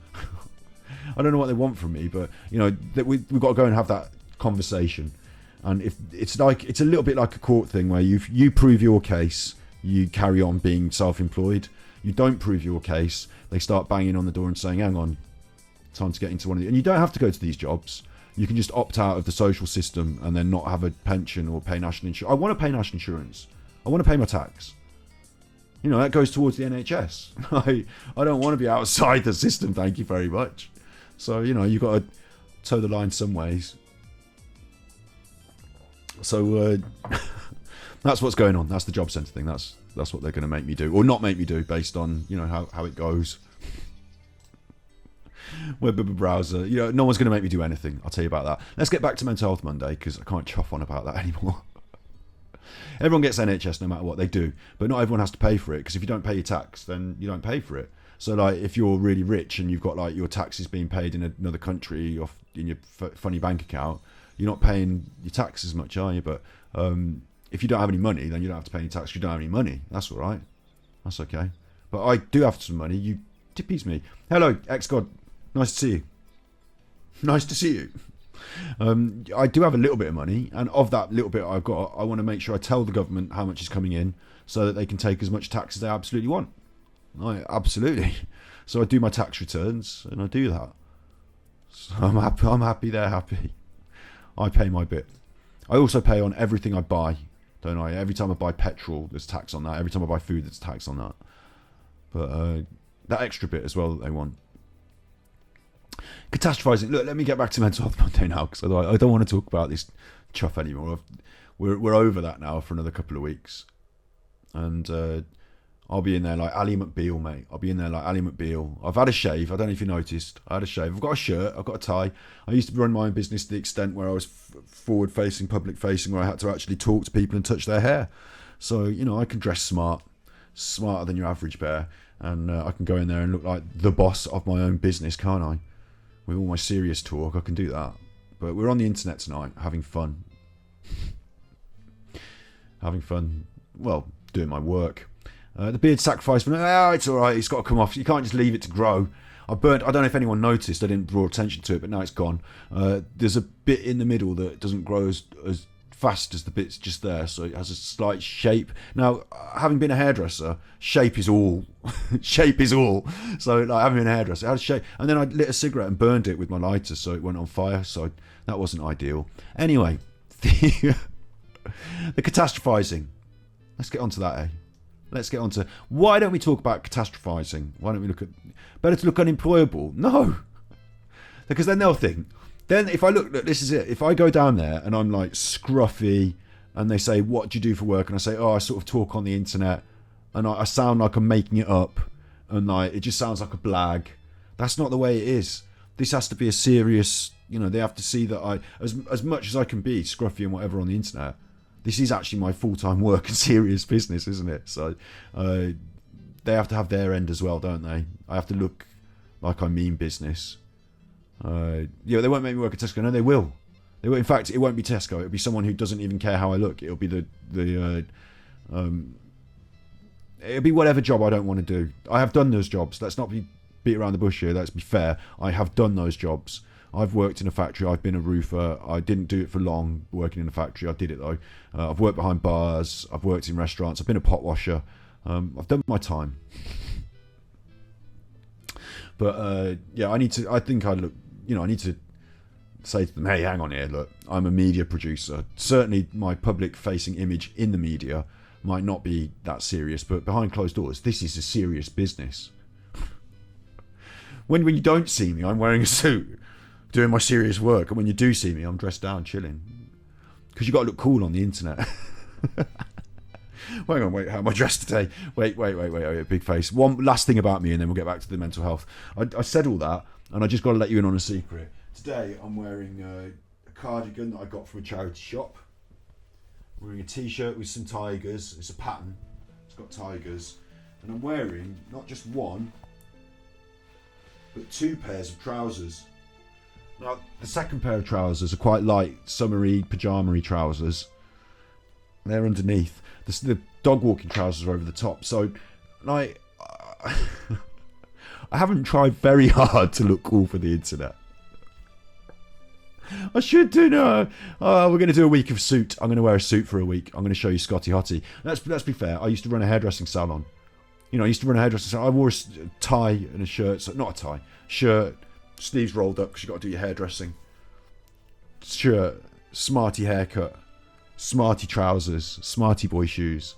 I don't know what they want from me, but you know, we've got to go and have that conversation. And if it's a little bit like a court thing where you prove your case, you carry on being self-employed. You don't prove your case, they start banging on the door and saying, hang on, time to get into one of these. And you don't have to go to these jobs. You can just opt out of the social system and then not have a pension or pay national insurance. I want to pay national insurance. I want to pay my tax. You know, that goes towards the NHS. I don't want to be outside the system, thank you very much. So, you know, you've got to toe the line some ways. So that's what's going on. That's the job centre thing. That's what they're going to make me do, or not make me do, based on, you know, how it goes. Web browser, you know, no one's going to make me do anything. I'll tell you about that. Let's get back to Mental Health Monday, because I can't chuff on about that anymore. Everyone gets NHS no matter what they do, but not everyone has to pay for it, because if you don't pay your tax, then you don't pay for it. So, like, if you're really rich and you've got like your taxes being paid in another country off in your funny bank account, you're not paying your tax as much, are you? But if you don't have any money, then you don't have to pay any tax. You don't have any money. That's all right. That's okay. But I do have some money. You tippies me. Hello, ex-God. Nice to see you. Nice to see you. I do have a little bit of money, and of that little bit I've got, I want to make sure I tell the government how much is coming in, so that they can take as much tax as they absolutely want. Absolutely. So I do my tax returns, and I do that. So I'm happy. They're happy. I pay my bit. I also pay on everything I buy, don't I? Every time I buy petrol, there's tax on that. Every time I buy food, there's tax on that. But that extra bit as well that they want. Catastrophizing. Look, let me get back to Mental Health Monday now, because I don't want to talk about this chuff anymore. We're over that now for another couple of weeks, and I'll be in there like Ally McBeal, mate. I'll be in there like Ally McBeal. I've had a shave. I don't know if you noticed. I had a shave. I've got a shirt. I've got a tie. I used to run my own business to the extent where I was forward-facing, public-facing, where I had to actually talk to people and touch their hair. So, you know, I can dress smarter than your average bear, and I can go in there and look like the boss of my own business, can't I? With all my serious talk, I can do that. But we're on the internet tonight, having fun. Well, doing my work. The beard sacrifice, it's alright, it's got to come off. You can't just leave it to grow. I don't know if anyone noticed, I didn't draw attention to it, but now it's gone. There's a bit in the middle that doesn't grow as fast as the bits just there, so it has a slight shape. Now, having been a hairdresser, shape is all. Shape is all. So, like, having been a hairdresser, it had a shape. And then I lit a cigarette and burned it with my lighter, so it went on fire, so that wasn't ideal. Anyway, the catastrophizing. Let's get onto that, eh? Let's get on to, why don't we talk about catastrophizing? Why don't we look at, better to look unemployable? No. Because then they'll think, then if I look, this is it. If I go down there and I'm like scruffy and they say, what do you do for work? And I say, I sort of talk on the internet, and I sound like I'm making it up, and like it just sounds like a blag. That's not the way it is. This has to be a serious, you know, they have to see that I, as much as I can be scruffy and whatever on the internet, This is actually my full-time work and serious business, isn't it? So they have to have their end as well, don't they? I have to look like I mean business. They won't make me work at Tesco. No, they will. They will. In fact, it won't be Tesco. It'll be someone who doesn't even care how I look. It'll be it'll be whatever job I don't want to do. I have done those jobs. Let's not beat around the bush here. Let's be fair. I have done those jobs. I've worked in a factory. I've been a roofer. I didn't do it for long, working in a factory. I did it though. I've worked behind bars. I've worked in restaurants. I've been a pot washer. I've done my time. But I need to. I think I look. I need to say to them, hey, hang on here. Look, I'm a media producer. Certainly, my public-facing image in the media might not be that serious, but behind closed doors, this is a serious business. When you don't see me, I'm wearing a suit, doing my serious work, and when you do see me, I'm dressed down, chilling, because you got to look cool on the internet. Wait, how am I dressed today? Wait, big face. One last thing about me, and then we'll get back to the mental health. I said all that, and I just got to let you in on a secret. Today, I'm wearing a cardigan that I got from a charity shop. I'm wearing a t-shirt with some tigers. It's a pattern. It's got tigers. And I'm wearing not just one, but 2 pairs of trousers. Now, the second pair of trousers are quite light, summery, pyjama-y trousers. They're underneath. The dog walking trousers are over the top. So, I haven't tried very hard to look cool for the internet. I should do now. We're going to do a week of suit. I'm going to wear a suit for a week. I'm going to show you Scotty Hottie. Let's be fair. I used to run a hairdressing salon. I used to run a hairdressing salon. I wore a tie and a shirt. So not a tie. Shirt. Sleeves rolled up because you've got to do your hairdressing. Shirt. Smarty haircut. Smarty trousers. Smarty boy shoes.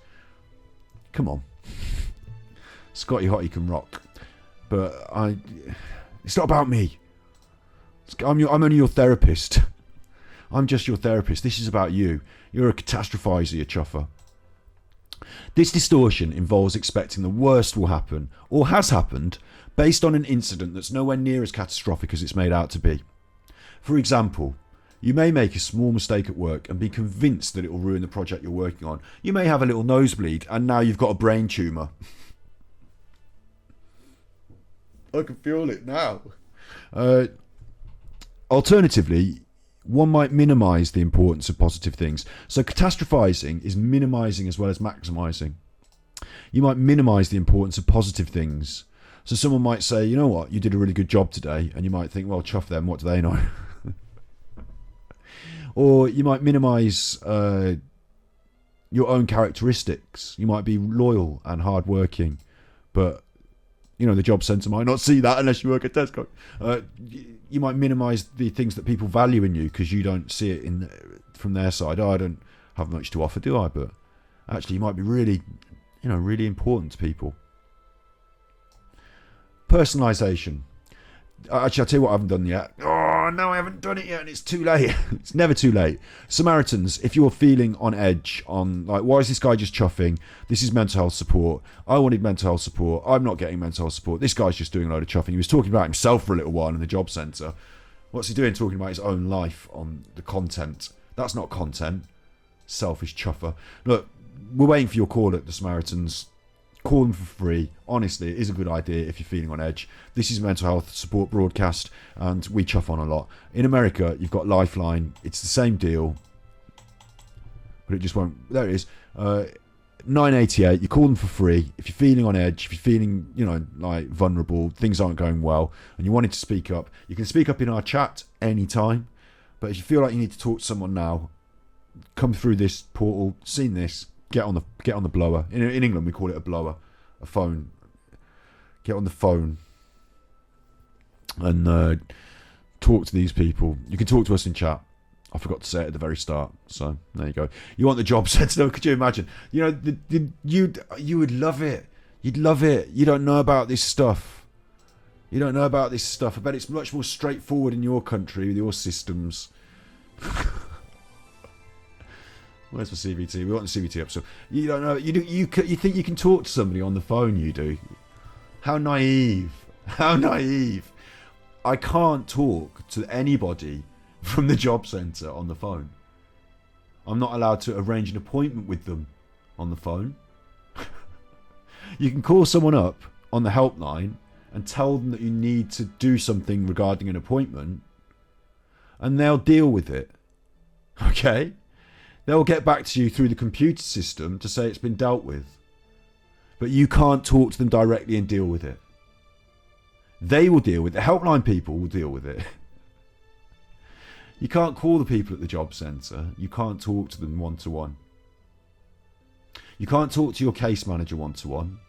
Come on. Scotty Hottie can rock. But it's not about me. I'm only your therapist. I'm just your therapist. This is about you. You're a catastrophizer, you chuffer. This distortion involves expecting the worst will happen, or has happened, based on an incident that's nowhere near as catastrophic as it's made out to be. For example, you may make a small mistake at work and be convinced that it will ruin the project you're working on. You may have a little nosebleed, and now you've got a brain tumour. I can feel it now. Alternatively, one might minimise the importance of positive things. So catastrophising is minimising as well as maximising. You might minimise the importance of positive things. So someone might say, you know what, you did a really good job today. And you might think, well, chuff them, what do they know? Or you might minimise your own characteristics. You might be loyal and hardworking, but the job centre might not see that unless you work at Tesco. You might minimise the things that people value in you because you don't see it from their side. I don't have much to offer, do I? But actually, you might be really, really important to people. Personalisation. Actually, I'll tell you what I haven't done yet. Oh, no, I haven't done it yet, and it's too late. It's never too late. Samaritans, if you're feeling on edge on, why is this guy just chuffing? This is mental health support. I wanted mental health support. I'm not getting mental health support. This guy's just doing a load of chuffing. He was talking about himself for a little while in the job centre. What's he doing? Talking about his own life on the content. That's not content. Selfish chuffer. Look, we're waiting for your call at the Samaritans. Call them for free. Honestly, it is a good idea if you're feeling on edge. This is a mental health support broadcast, and we chuff on a lot. In America, you've got Lifeline. It's the same deal, but it just won't. There it is. $9.88. You call them for free. If you're feeling on edge, if you're feeling, vulnerable, things aren't going well, and you wanted to speak up, you can speak up in our chat anytime. But if you feel like you need to talk to someone now, come through this portal, seen this. Get on the blower. In England, we call it a blower, a phone. Get on the phone and talk to these people. You can talk to us in chat. I forgot to say it at the very start, so there you go. You want the job sensitive? Could you imagine? You would love it. You'd love it. You don't know about this stuff. I bet it's much more straightforward in your country with your systems. Where's the CBT? We want the CBT up. So you don't know. You think you can talk to somebody on the phone? You do. How naive! How naive! I can't talk to anybody from the job centre on the phone. I'm not allowed to arrange an appointment with them on the phone. You can call someone up on the helpline and tell them that you need to do something regarding an appointment, and they'll deal with it. Okay? They'll get back to you through the computer system to say it's been dealt with. But you can't talk to them directly and deal with it. They will deal with it. The helpline people will deal with it. You can't call the people at the job centre. You can't talk to them one-to-one. You can't talk to your case manager one-to-one.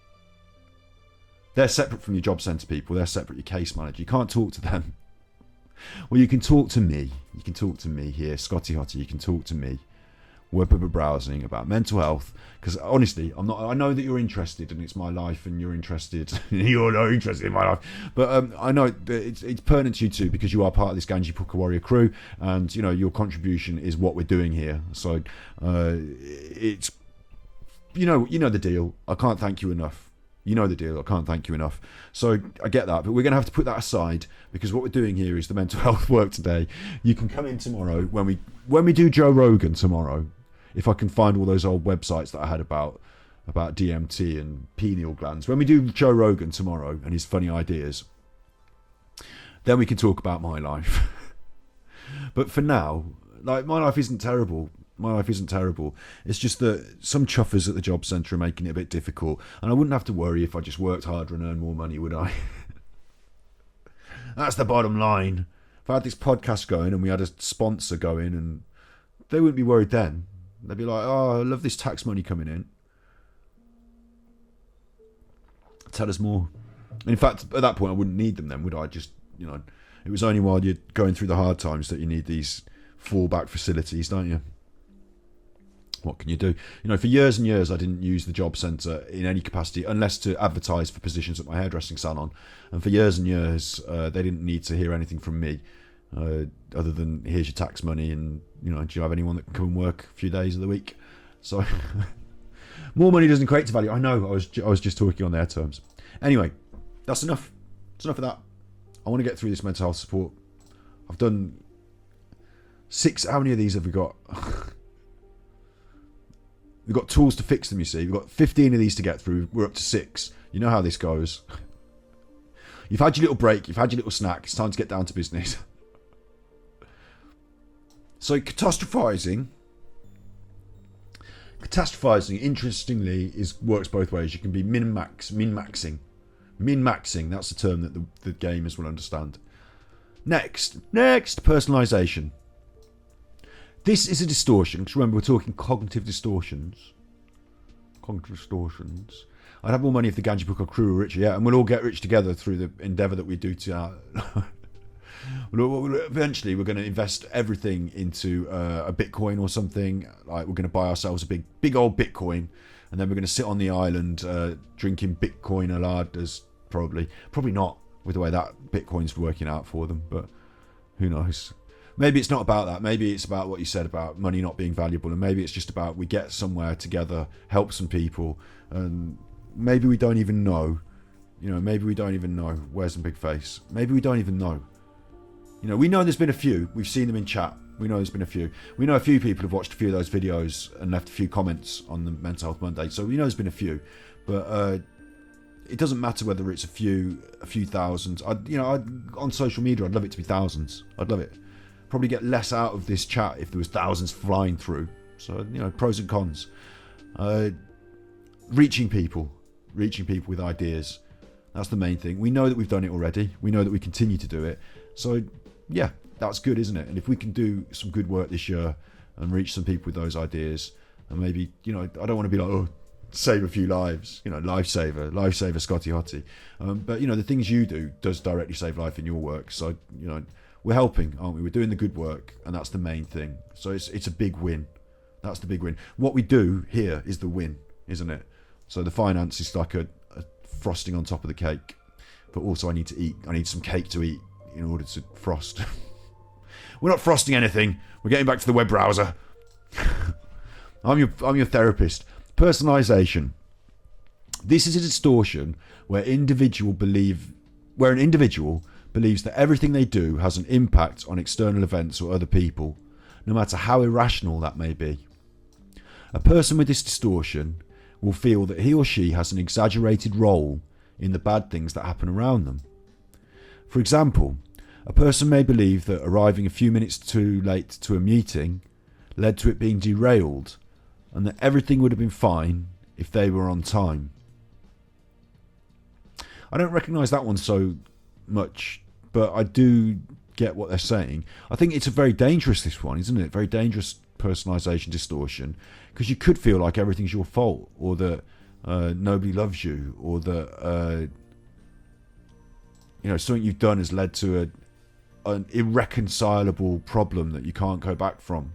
They're separate from your job centre people. They're separate your case manager. You can't talk to them. Well, you can talk to me. You can talk to me here, Scotty Hottie. You can talk to me. Web browsing about mental health, because honestly, I know that you're interested and it's my life and you're interested. You're not interested in my life, but I know that it's pertinent to you too, because you are part of this Ganji Puka Warrior crew, and you know your contribution is what we're doing here. So it's you know the deal. I can't thank you enough. You know the deal. I can't thank you enough. So I get that, but we're going to have to put that aside, because what we're doing here is the mental health work today. You can come in tomorrow when we do Joe Rogan tomorrow. If I can find all those old websites that I had about DMT and pineal glands. When we do Joe Rogan tomorrow and his funny ideas, then we can talk about my life. But for now, like, my life isn't terrible. My life isn't terrible. It's just that some chuffers at the job centre are making it a bit difficult. And I wouldn't have to worry if I just worked harder and earned more money, would I? That's the bottom line. If I had this podcast going and we had a sponsor going, and they wouldn't be worried then. They'd be like, oh, I love this tax money coming in. Tell us more. And in fact, at that point, I wouldn't need them then, would I? Just, you know, it was only while you're going through the hard times that you need these fallback facilities, don't you? What can you do? You know, for years and years, I didn't use the job centre in any capacity, unless to advertise for positions at my hairdressing salon. And for years and years, they didn't need to hear anything from me. Other than, here's your tax money, and you know, do you have anyone that can come and work a few days of the week? So more money doesn't equate to value. I know, I was just talking on their terms. Anyway, that's enough. That's enough of that. I want to get through this mental health support. I've done 6. How many of these have we got? We've got tools to fix them, you see. We've got 15 of these to get through. We're up to 6. You know how this goes. You've had your little break. You've had your little snack. It's time to get down to business. So catastrophizing, interestingly, works both ways. You can be min-maxing. Min-maxing, that's the term that the gamers will understand. Next, personalization. This is a distortion, because remember, we're talking cognitive distortions. I'd have more money if the Ganji Puka crew were richer, yeah, and we'll all get rich together through the endeavour that we do to our... Eventually, we're going to invest everything into a Bitcoin or something. Like, we're going to buy ourselves a big old Bitcoin, and then we're going to sit on the island drinking Bitcoin aladas. Probably not, with the way that Bitcoin's working out for them. But who knows? Maybe it's not about that. Maybe it's about what you said about money not being valuable, and maybe it's just about we get somewhere together, help some people, and maybe we don't even know. You know, maybe we don't even know. Where's the big face? Maybe we don't even know. You know, we know there's been a few. We've seen them in chat. We know there's been a few. We know a few people have watched a few of those videos and left a few comments on the Mental Health Monday. So we know there's been a few. But it doesn't matter whether it's a few thousands. On social media, I'd love it to be thousands. I'd love it. Probably get less out of this chat if there was thousands flying through. So, you know, pros and cons. Reaching people with ideas. That's the main thing. We know that we've done it already. We know that we continue to do it. So, yeah, that's good, isn't it? And if we can do some good work this year and reach some people with those ideas, and maybe, you know, I don't want to be like, oh, save a few lives, you know, lifesaver Scotty Hottie. But, you know, the things you do does directly save life in your work. So, you know, we're helping, aren't we? We're doing the good work, and that's the main thing. So it's a big win. That's the big win. What we do here is the win, isn't it? So the finance is like a frosting on top of the cake. But also I need to eat. I need some cake to eat in order to frost. We're not frosting anything. We're getting back to the web browser. I'm your therapist. Personalization. This is a distortion where an individual believes that everything they do has an impact on external events or other people, no matter how irrational that may be. A person with this distortion will feel that he or she has an exaggerated role in the bad things that happen around them. For example, a person may believe that arriving a few minutes too late to a meeting led to it being derailed, and that everything would have been fine if they were on time. I don't recognise that one so much, but I do get what they're saying. I think it's a very dangerous, this one, isn't it? Very dangerous personalization distortion, because you could feel like everything's your fault, or that nobody loves you, or that something you've done has led to an irreconcilable problem that you can't go back from.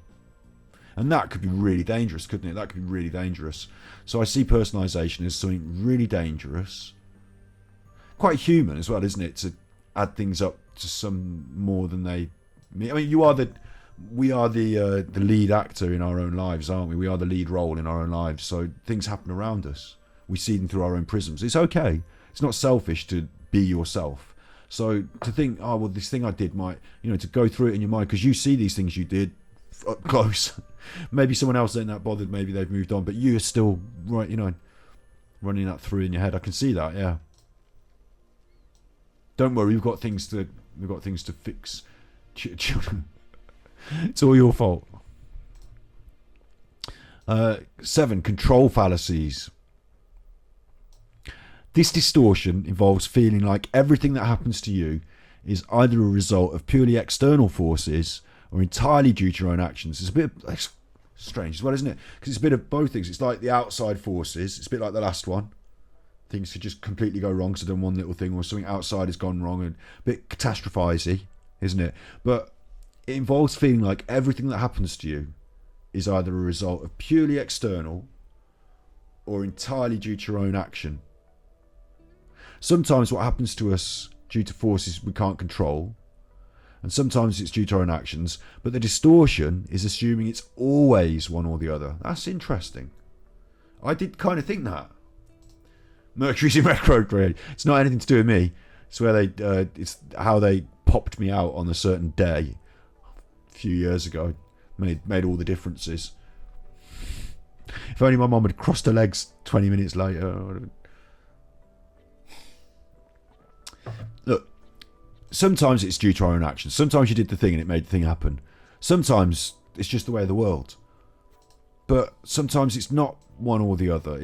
And that could be really dangerous, couldn't it? That could be really dangerous. So I see personalization as something really dangerous. Quite human as well, isn't it? To add things up to some more than they mean. I mean, we are the lead actor in our own lives, aren't we? We are the lead role in our own lives. So things happen around us. We see them through our own prisms. It's okay. It's not selfish to be yourself. So to think, oh, well, this thing I did might, to go through it in your mind, because you see these things you did up close. Maybe someone else ain't that bothered. Maybe they've moved on, but you're still right, running that through in your head. I can see that, yeah. Don't worry, we've got things to fix. It's all your fault. 7, control fallacies. This distortion involves feeling like everything that happens to you is either a result of purely external forces or entirely due to your own actions. It's a bit strange as well, isn't it? Because it's a bit of both things. It's like the outside forces. It's a bit like the last one. Things could just completely go wrong, so done one little thing, or something outside has gone wrong, and a bit catastrophisey, isn't it? But it involves feeling like everything that happens to you is either a result of purely external or entirely due to your own action. Sometimes what happens to us due to forces we can't control, and sometimes it's due to our own actions, but the distortion is assuming it's always one or the other. That's interesting. I did kind of think that. Mercury's in retrograde. It's not anything to do with me. It's where it's how they popped me out on a certain day a few years ago. Made all the differences. If only my mum had crossed her legs 20 minutes later. Look, sometimes it's due to our own actions. Sometimes you did the thing and it made the thing happen. Sometimes it's just the way of the world. But sometimes it's not one or the other.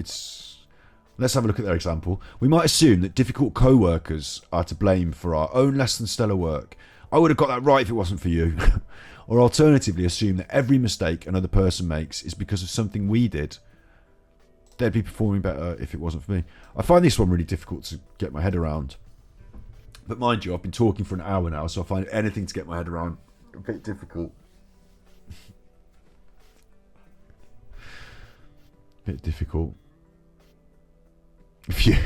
Let's have a look at their example. We might assume that difficult co-workers are to blame for our own less than stellar work. I would have got that right if it wasn't for you. Or alternatively assume that every mistake another person makes is because of something we did. They'd be performing better if it wasn't for me. I find this one really difficult to get my head around. But mind you, I've been talking for an hour now, so I find anything to get my head around a bit difficult. If you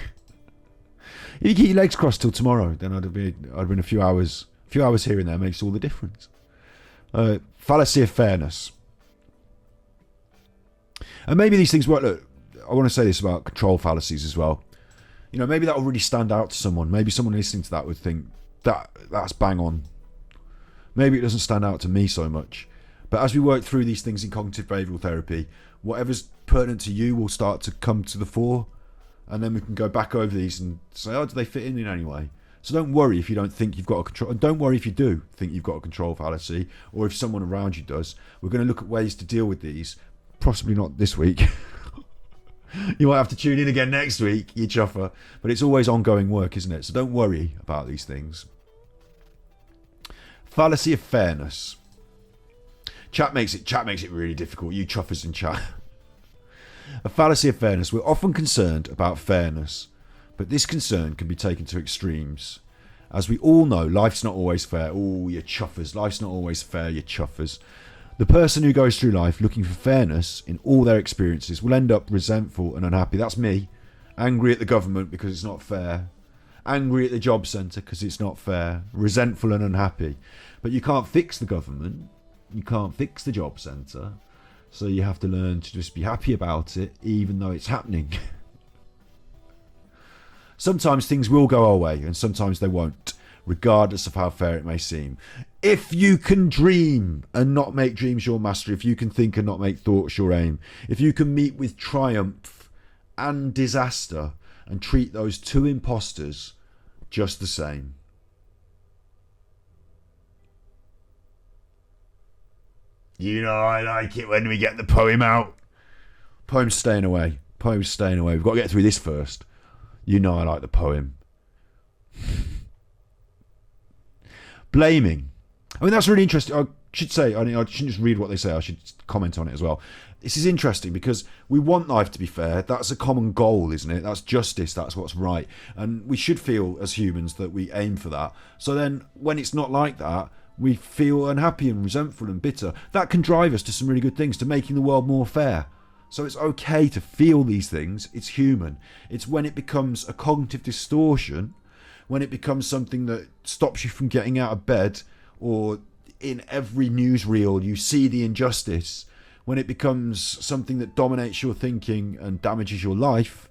keep your legs crossed till tomorrow, then I'd have been a few hours here and there makes all the difference. Fallacy of Fairness. And maybe these things work. Look, I want to say this about control fallacies as well. Maybe that will really stand out to someone. Maybe someone listening to that would think that's bang on. Maybe it doesn't stand out to me so much. But as we work through these things in cognitive behavioural therapy, whatever's pertinent to you will start to come to the fore. And then we can go back over these and say, do they fit in any way? So don't worry if you don't think you've got a control. And don't worry if you do think you've got a control fallacy, or if someone around you does. We're going to look at ways to deal with these. Possibly not this week. You might have to tune in again next week, you chuffer. But it's always ongoing work, isn't it? So don't worry about these things. Fallacy of Fairness. Chat makes it really difficult. You chuffers in chat. A fallacy of fairness. We're often concerned about fairness, but this concern can be taken to extremes. As we all know, life's not always fair. Oh, you chuffers. Life's not always fair, you chuffers. The person who goes through life looking for fairness in all their experiences will end up resentful and unhappy. That's me. Angry at the government because it's not fair. Angry at the job centre because it's not fair. Resentful and unhappy. But you can't fix the government. You can't fix the job centre. So you have to learn to just be happy about it, even though it's happening. Sometimes things will go our way and sometimes they won't. regardless of how fair it may seem. If you can dream and not make dreams your master, if you can think and not make thoughts your aim, if you can meet with triumph and disaster and treat those two imposters just the same. You know I like it when we get the poem out. Poem's staying away. Poem's staying away. We've got to get through this first. You know I like the poem. Blaming. I mean, that's really interesting. I should say, I shouldn't just read what they say. I should comment on it as well. This is interesting because we want life to be fair. That's a common goal, isn't it? That's justice. That's what's right. And we should feel as humans that we aim for that. So then when it's not like that, we feel unhappy and resentful and bitter. That can drive us to some really good things, to making the world more fair. So it's okay to feel these things. It's human. It's when it becomes a cognitive distortion, when it becomes something that stops you from getting out of bed, or in every newsreel you see the injustice, when it becomes something that dominates your thinking and damages your life,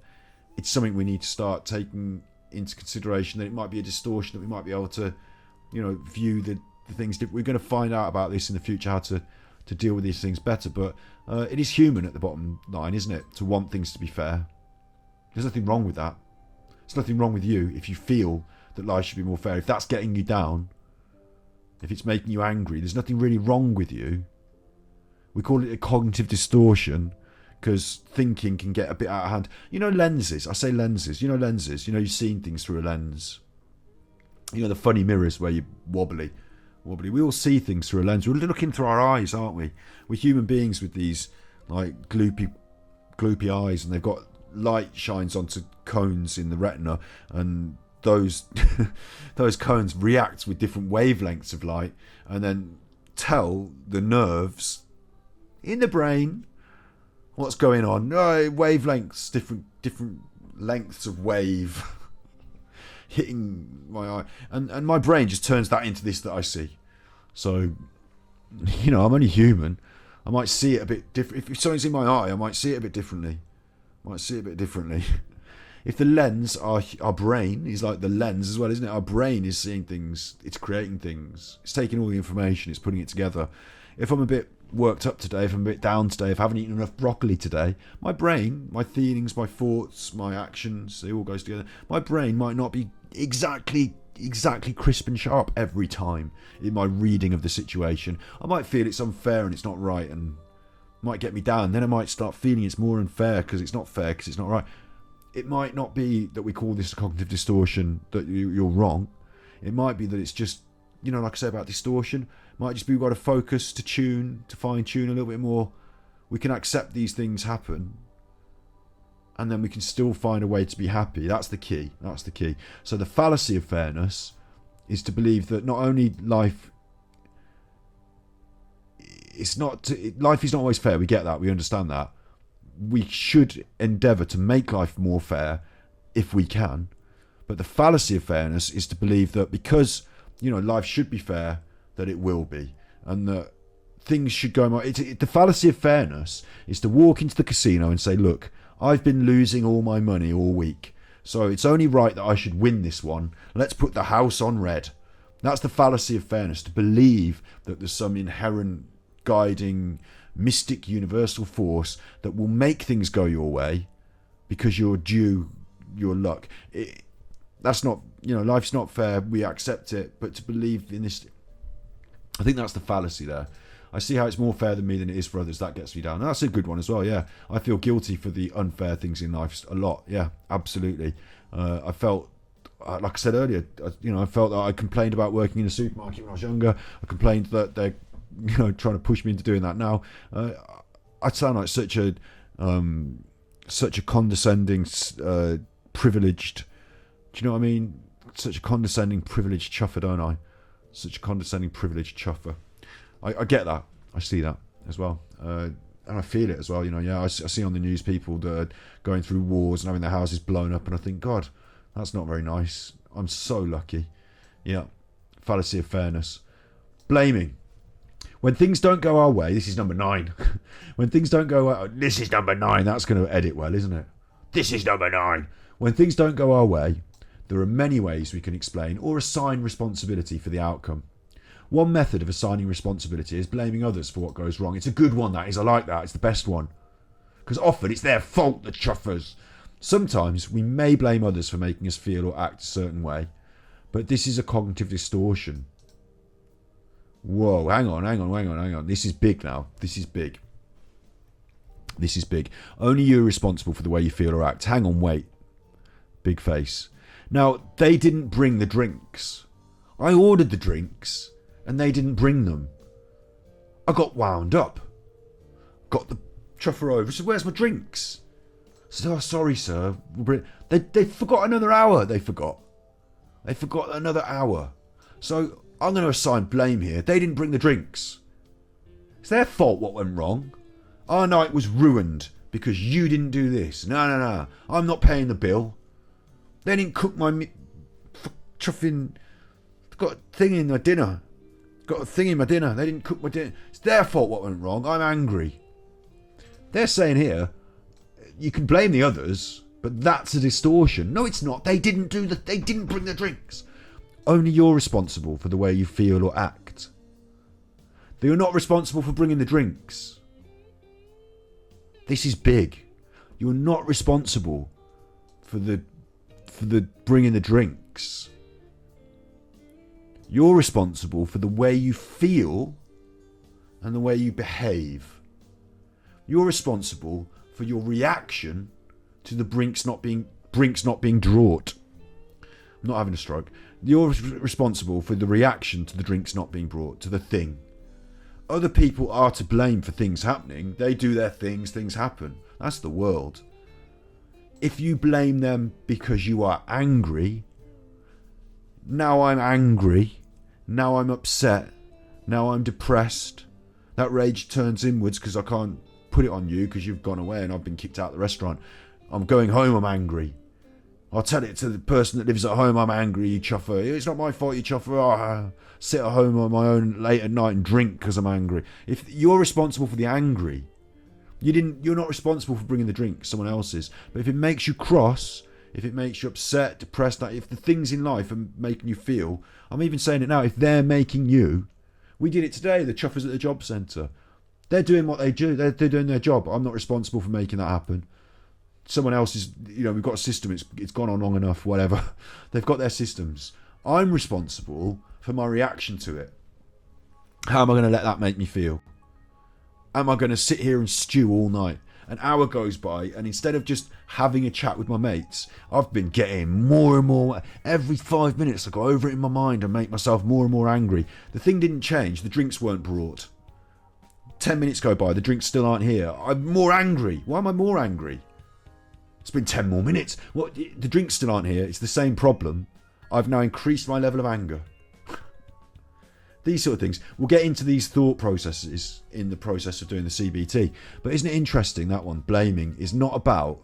it's something we need to start taking into consideration, that it might be a distortion, that we might be able to, view the things. We're going to find out about this in the future, how to deal with these things better. But it is human at the bottom line, isn't it, to want things to be fair. There's nothing wrong with that. There's nothing wrong with you if you feel that life should be more fair. If that's getting you down, if it's making you angry, there's nothing really wrong with you. We call it a cognitive distortion because thinking can get a bit out of hand. Lenses. I say lenses. Lenses. You've seen things through a lens. The funny mirrors where you're wobbly. We all see things through a lens. We're looking through our eyes, aren't we? We're human beings with these like gloopy eyes, and they've got light shines onto cones in the retina, and those those cones react with different wavelengths of light, and then tell the nerves in the brain what's going on. Wavelengths, different lengths of wave hitting my eye, and my brain just turns that into this that I see. So I'm only human. I might see it a bit different. If something's in my eye, I might see it a bit differently. If the lens, our brain is like the lens as well, isn't it? Our brain is seeing things, it's creating things, it's taking all the information, it's putting it together. If I'm a bit worked up today, if I'm a bit down today, if I haven't eaten enough broccoli today, my brain, my feelings, my thoughts, my actions, it all goes together. My brain might not be exactly crisp and sharp every time in my reading of the situation. I might feel it's unfair and it's not right, and might get me down. Then I might start feeling it's more unfair because it's not fair, because it's not right. It might not be that we call this a cognitive distortion, that you're wrong. It might be that it's just, like I say about distortion, it might just be we've got to focus, to fine tune a little bit more. We can accept these things happen, and then we can still find a way to be happy. That's the key. So the fallacy of fairness is to believe that not only life is not always fair. We get that. We understand that. We should endeavour to make life more fair if we can. But the fallacy of fairness is to believe that because life should be fair, that it will be, and that things should go more. The fallacy of fairness is to walk into the casino and say, look, I've been losing all my money all week, so it's only right that I should win this one. Let's put the house on red. That's the fallacy of fairness, to believe that there's some inherent guiding mystic universal force that will make things go your way because you're due your luck. That's not, life's not fair. We accept it, but to believe in this, I think that's the fallacy there. I see how it's more fair than me than it is for others. That gets me down. And that's a good one as well, yeah. I feel guilty for the unfair things in life a lot, yeah, absolutely. I felt, like I said earlier, I felt that I complained about working in a supermarket when I was younger. I complained that they're, trying to push me into doing that now. I sound like such a condescending, privileged, do you know what I mean? Such a condescending, privileged chuffer, don't I? Such a condescending, privileged chuffer. I get that. I see that as well. And I feel it as well. I see on the news people that are going through wars and having their houses blown up, and I think, God, that's not very nice. I'm so lucky. Yeah. Fallacy of fairness. Blaming. When things don't go our way, this is number 9. When things don't go, this is number 9. That's going to edit well, isn't it? This is number 9. When things don't go our way, There are many ways we can explain or assign responsibility for the outcome. One method of assigning responsibility is blaming others for what goes wrong. It's a good one, that is. I like that. It's the best one. Because often it's their fault, the chuffers. Sometimes we may blame others for making us feel or act a certain way, but this is a cognitive distortion. Whoa, hang on. This is big now. This is big. Only you're responsible for the way you feel or act. Hang on, wait. Big face. Now, they didn't bring the drinks. I ordered the drinks, and they didn't bring them. I got wound up. Got the chuffer over. So where's my drinks? I said, oh, sorry, sir. They forgot another hour. They forgot another hour. So I'm going to assign blame here. They didn't bring the drinks. It's their fault what went wrong. Our night was ruined because you didn't do this. No. I'm not paying the bill. They didn't cook my chuffing. Got a thing in my dinner. They didn't cook my dinner. It's their fault what went wrong. I'm angry. They're saying here, you can blame the others, but that's a distortion. No, it's not. They didn't bring the drinks. Only you're responsible for the way you feel or act. You're not responsible for bringing the drinks. This is big. You're not responsible for the bringing the drinks. You're responsible for the way you feel and the way you behave. You're responsible for your reaction to the drinks not being brought. I'm not having a stroke. You're responsible for the reaction to the drinks not being brought, to the thing. Other people are to blame for things happening. They do their things happen. That's the world. If you blame them because you are angry, now I'm angry, now I'm upset, now I'm depressed. That rage turns inwards because I can't put it on you because you've gone away and I've been kicked out of the restaurant. I'm going home, I'm angry. I'll tell it to the person that lives at home, I'm angry, you chuffer. It's not my fault, you chuffer. I sit at home on my own late at night and drink because I'm angry. If you're responsible for the angry, you're not responsible for bringing the drink, someone else is. But if it makes you cross, if it makes you upset, depressed, if the things in life are making you feel, I'm even saying it now, if they're making you, we did it today, the chuffers at the job centre. They're doing what they do, they're doing their job. I'm not responsible for making that happen. Someone else is, we've got a system, it's gone on long enough, whatever. They've got their systems. I'm responsible for my reaction to it. How am I going to let that make me feel? Am I going to sit here and stew all night? An hour goes by, and instead of just having a chat with my mates, I've been getting more and more. Every 5 minutes I go over it in my mind and make myself more and more angry. The thing didn't change, the drinks weren't brought. 10 minutes go by, the drinks still aren't here. I'm more angry. Why am I more angry? It's been 10 more minutes. What? The drinks still aren't here. It's the same problem. I've now increased my level of anger. These sort of things. We'll get into these thought processes in the process of doing the CBT. But isn't it interesting, that one? Blaming is not about...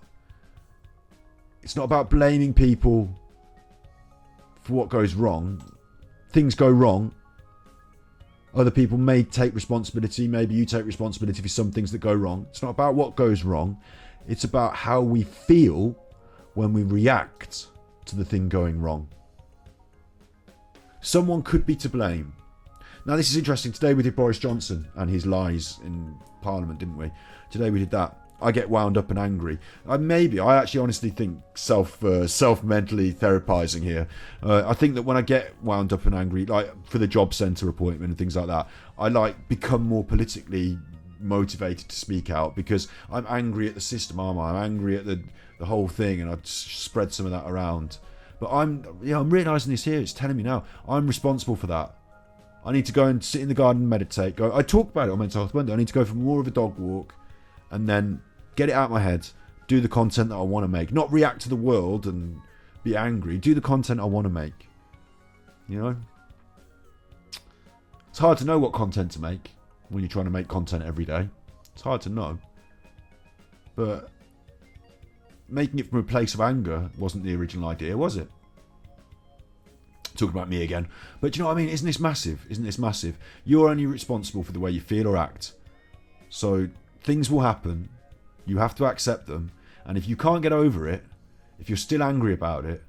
It's not about blaming people for what goes wrong. Things go wrong. Other people may take responsibility. Maybe you take responsibility for some things that go wrong. It's not about what goes wrong. It's about how we feel when we react to the thing going wrong. Someone could be to blame. Now, this is interesting. Today we did Boris Johnson and his lies in Parliament, didn't we? Today we did that. I get wound up and angry. I actually honestly think self-mentally therapizing here. I think that when I get wound up and angry, like for the job centre appointment and things like that, I become more politically motivated to speak out because I'm angry at the system, I'm angry at the whole thing, and I spread some of that around. But I'm realising this here. It's telling me now I'm responsible for that. I need to go and sit in the garden and meditate. I talk about it on Mental Health Monday. I need to go for more of a dog walk and then get it out of my head, do the content that I want to make, not react to the world and be angry, do the content I want to make. It's hard to know what content to make when you're trying to make content every day. It's hard to know. But making it from a place of anger wasn't the original idea, was it? Talking about me again. But do you know what I mean? Isn't this massive? You're only responsible for the way you feel or act. So things will happen. You have to accept them. And if you can't get over it, if you're still angry about it,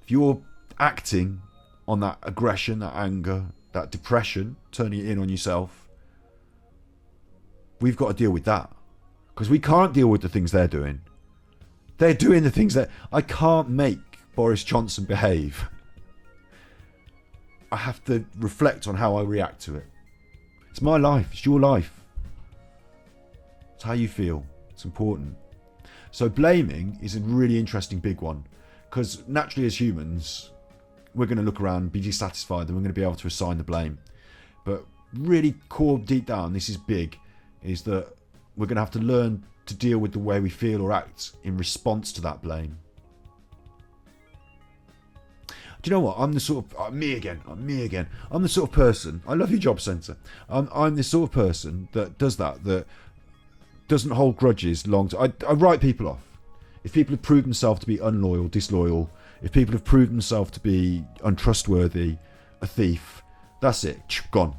if you're acting on that aggression, that anger, that depression, turning it in on yourself, we've got to deal with that. Because we can't deal with the things they're doing. They're doing the things that... I can't make Boris Johnson behave. I have to reflect on how I react to it. It's my life. It's your life. It's how you feel. It's important. So blaming is a really interesting big one. Because naturally as humans, we're going to look around, be dissatisfied, and we're going to be able to assign the blame. But really core deep down, this is big, is that we're going to have to learn to deal with the way we feel or act in response to that blame. Do you know what? I'm the sort of... me again. I'm the sort of person... I love your job centre. I'm the sort of person that does that doesn't hold grudges long... I write people off. If people have proved themselves to be unloyal, disloyal, if people have proved themselves to be untrustworthy, a thief, that's it. Gone.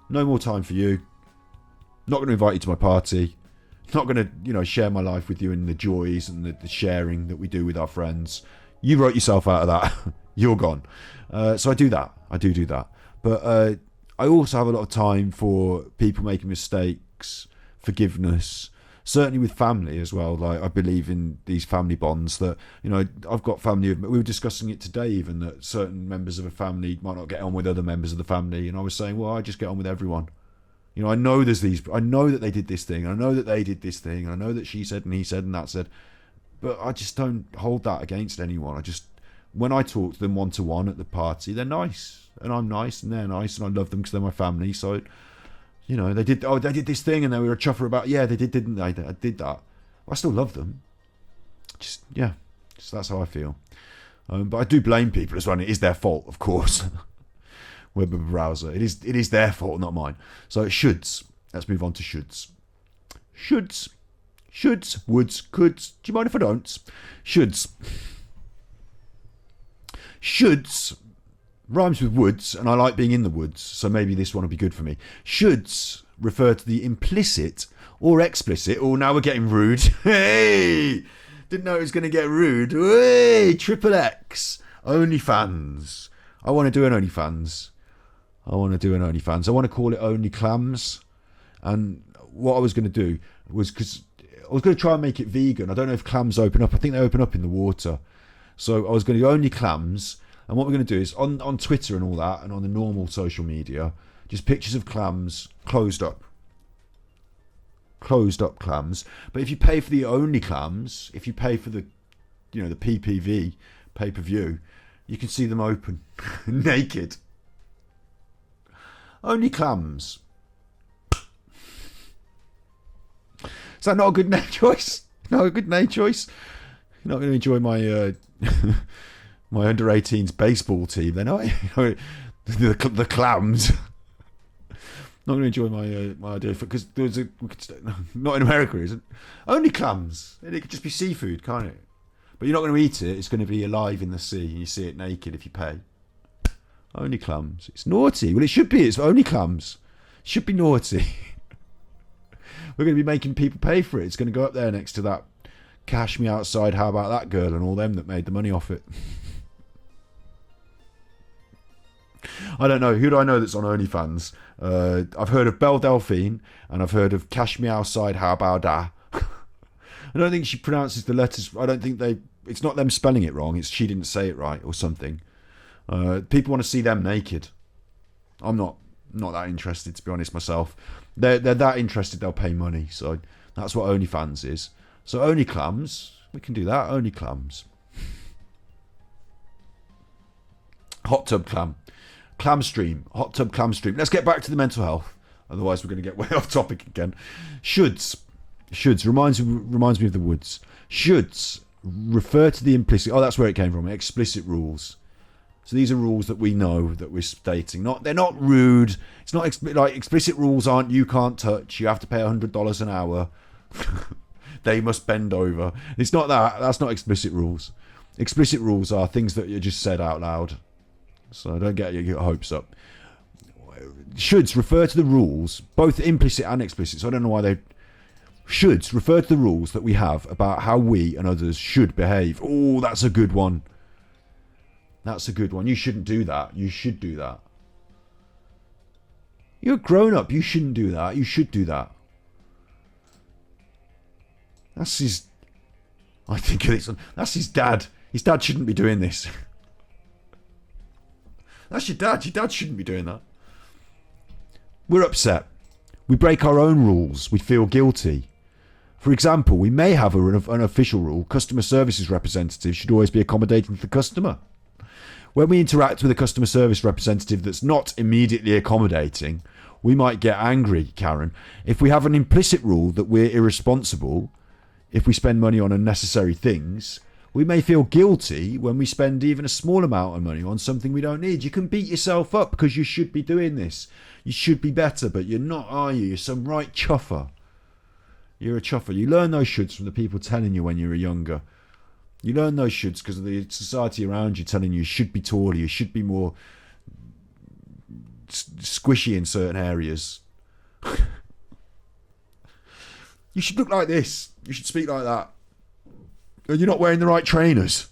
No more time for you. Not going to invite you to my party. Not going to, share my life with you in the joys and the sharing that we do with our friends. You wrote yourself out of that. You're gone. So I do that. I do that. But I also have a lot of time for people making mistakes, forgiveness, certainly with family as well. Like, I believe in these family bonds that, I've got family. We were discussing it today even, that certain members of a family might not get on with other members of the family. And I was saying, well, I just get on with everyone. I know I know that they did this thing. I know that they did this thing. I know that she said and he said and that said. But I just don't hold that against anyone. When I talk to them one-to-one at the party, they're nice. And I'm nice and they're nice. And I love them because they're my family. So, they did this thing and they were a chuffer about, yeah, they did, didn't they? I did that. I still love them. Just that's how I feel. But I do blame people as well. And it is their fault, of course. Web browser. It is their fault, not mine. So shoulds. Let's move on to shoulds. Shoulds. Woulds. Coulds. Do you mind if I don't? Shoulds. Shoulds rhymes with woods, and I like being in the woods, so maybe this one will be good for me. Shoulds refer to the implicit or explicit. Oh, now we're getting rude. Hey! Didn't know it was going to get rude. Hey! Triple X. OnlyFans. I want to do an OnlyFans. I want to call it Only Clams. And what I was going to do was, because I was going to try and make it vegan. I don't know if clams open up. I think they open up in the water. So I was going to do Only Clams. And what we're going to do is on Twitter and all that, and on the normal social media, just pictures of clams closed up clams. But if you pay for the Only Clams, if you pay for the the PPV, pay-per-view, you can see them open naked. Only Clams. Is that not a good name choice? Not a good name choice? You're not going to enjoy my my under-18s baseball team then, are you? the Clams. Not going to enjoy my idea, because there's not in America, is it? Only Clams. It could just be seafood, can't it? But you're not going to eat it. It's going to be alive in the sea, and you see it naked if you pay. Only Clams. It's naughty. Well, it should be. It's Only Clams. It should be naughty. We're going to be making people pay for it. It's going to go up there next to that Cash Me Outside, How About That Girl, and all them that made the money off it. I don't know. Who do I know that's on OnlyFans? I've heard of Belle Delphine, and I've heard of Cash Me Outside, How About That. I don't think she pronounces the letters. I don't think it's not them spelling it wrong. It's she didn't say it right or something. People want to see them naked. I'm not that interested, to be honest myself. They're that interested they'll pay money. So that's what OnlyFans is. So Only Clams, we can do that. Only Clams. Hot tub clam. Clam stream. Hot tub clam stream. Let's get back to the mental health. Otherwise we're going to get way off topic again. Shoulds reminds me of the woods. Shoulds refer to the implicit. Oh, that's where it came from. Explicit rules. So these are rules that we know that we're stating. They're not rude. It's not like explicit rules aren't you can't touch. You have to pay $100 an hour. They must bend over. It's not that. That's not explicit rules. Explicit rules are things that you just said out loud. So don't get your hopes up. Shoulds refer to the rules, both implicit and explicit. So I don't know why they... Shoulds refer to the rules that we have about how we and others should behave. Oh, that's a good one. That's a good one. You shouldn't do that. You should do that. You're a grown-up. You shouldn't do that. You should do that. That's his... I think of this one. That's his dad. His dad shouldn't be doing this. That's your dad. Your dad shouldn't be doing that. We're upset. We break our own rules. We feel guilty. For example, we may have an official rule. Customer services representatives should always be accommodating to the customer. When we interact with a customer service representative that's not immediately accommodating, we might get angry, Karen. If we have an implicit rule that we're irresponsible, if we spend money on unnecessary things, we may feel guilty when we spend even a small amount of money on something we don't need. You can beat yourself up because you should be doing this. You should be better, but you're not, are you? You're some right chuffer. You're a chuffer. You learn those shoulds from the people telling you when you were younger. You learn those shoulds because of the society around you telling you should be taller, you should be more squishy in certain areas. You should look like this. You should speak like that. And you're not wearing the right trainers.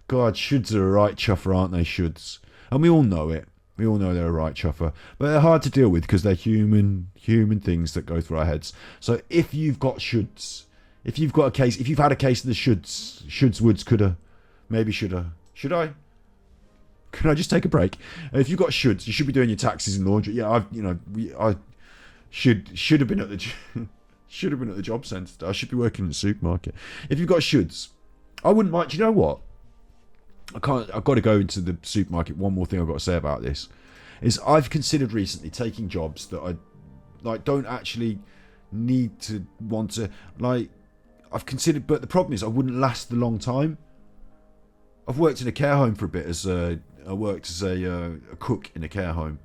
God, shoulds are a right chuffer, aren't they, shoulds? And we all know it. We all know they're a right chuffer. But they're hard to deal with because they're human things that go through our heads. So if you've got shoulds, if you've got a case, if you've had a case of the shoulds, woulds, coulda, maybe shoulda. Should I? Can I just take a break? If you've got shoulds, you should be doing your taxes and laundry. Yeah, I should have been at the should have been at the job centre. I should be working in the supermarket. If you've got shoulds, I wouldn't mind. Do you know what? I've got to go into the supermarket. One more thing I've got to say about this is I've considered recently taking jobs that I don't actually need to want to I've considered, but the problem is I wouldn't last a long time. I've worked in a care home for a bit I worked as a cook in a care home,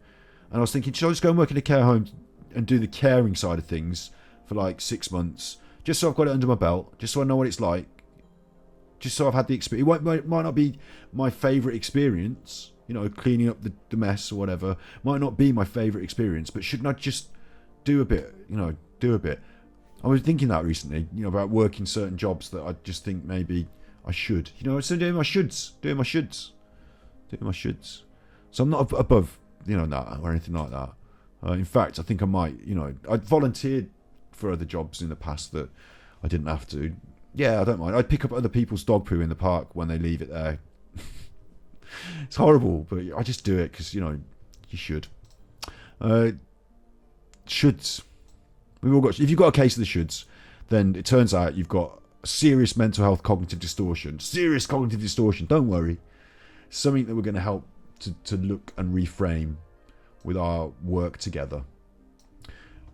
and I was thinking, should I just go and work in a care home and do the caring side of things for like 6 months, just so I've got it under my belt, just so I know what it's like, just so I've had the experience. It might not be my favourite experience, cleaning up the mess or whatever, might not be my favourite experience, but shouldn't I just do a bit, I was thinking that recently, about working certain jobs that I just think maybe I should. So doing my shoulds. So I'm not above, that or anything like that. In fact, I think I might, I'd volunteered for other jobs in the past that I didn't have to. Yeah, I don't mind. I'd pick up other people's dog poo in the park when they leave it there. It's horrible, but I just do it because, you should. Shoulds. We've all got. If you've got a case of the shoulds, then it turns out you've got serious mental health cognitive distortion. Serious cognitive distortion. Don't worry. Something that we're going to help to look and reframe with our work together.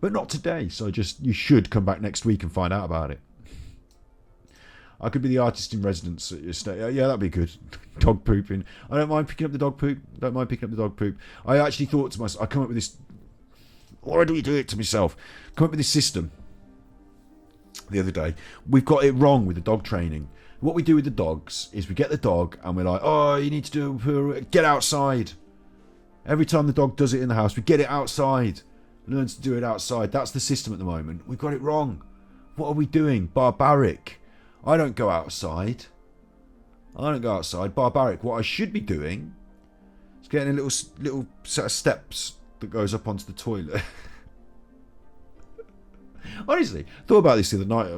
But not today. So you should come back next week and find out about it. I could be the artist in residence at your state. Yeah, that'd be good. Dog pooping. I don't mind picking up the dog poop. I actually thought to myself, I come up with this. Why do we do it to myself? Come up with this system the other day. We've got it wrong with the dog training. What we do with the dogs is we get the dog and we're like, oh, you need to get outside. Every time the dog does it in the house, we get it outside. Learns to do it outside. That's the system at the moment. We've got it wrong. What are we doing? Barbaric. I don't go outside. Barbaric. What I should be doing is getting a little set of steps that goes up onto the toilet. Honestly, thought about this the other night.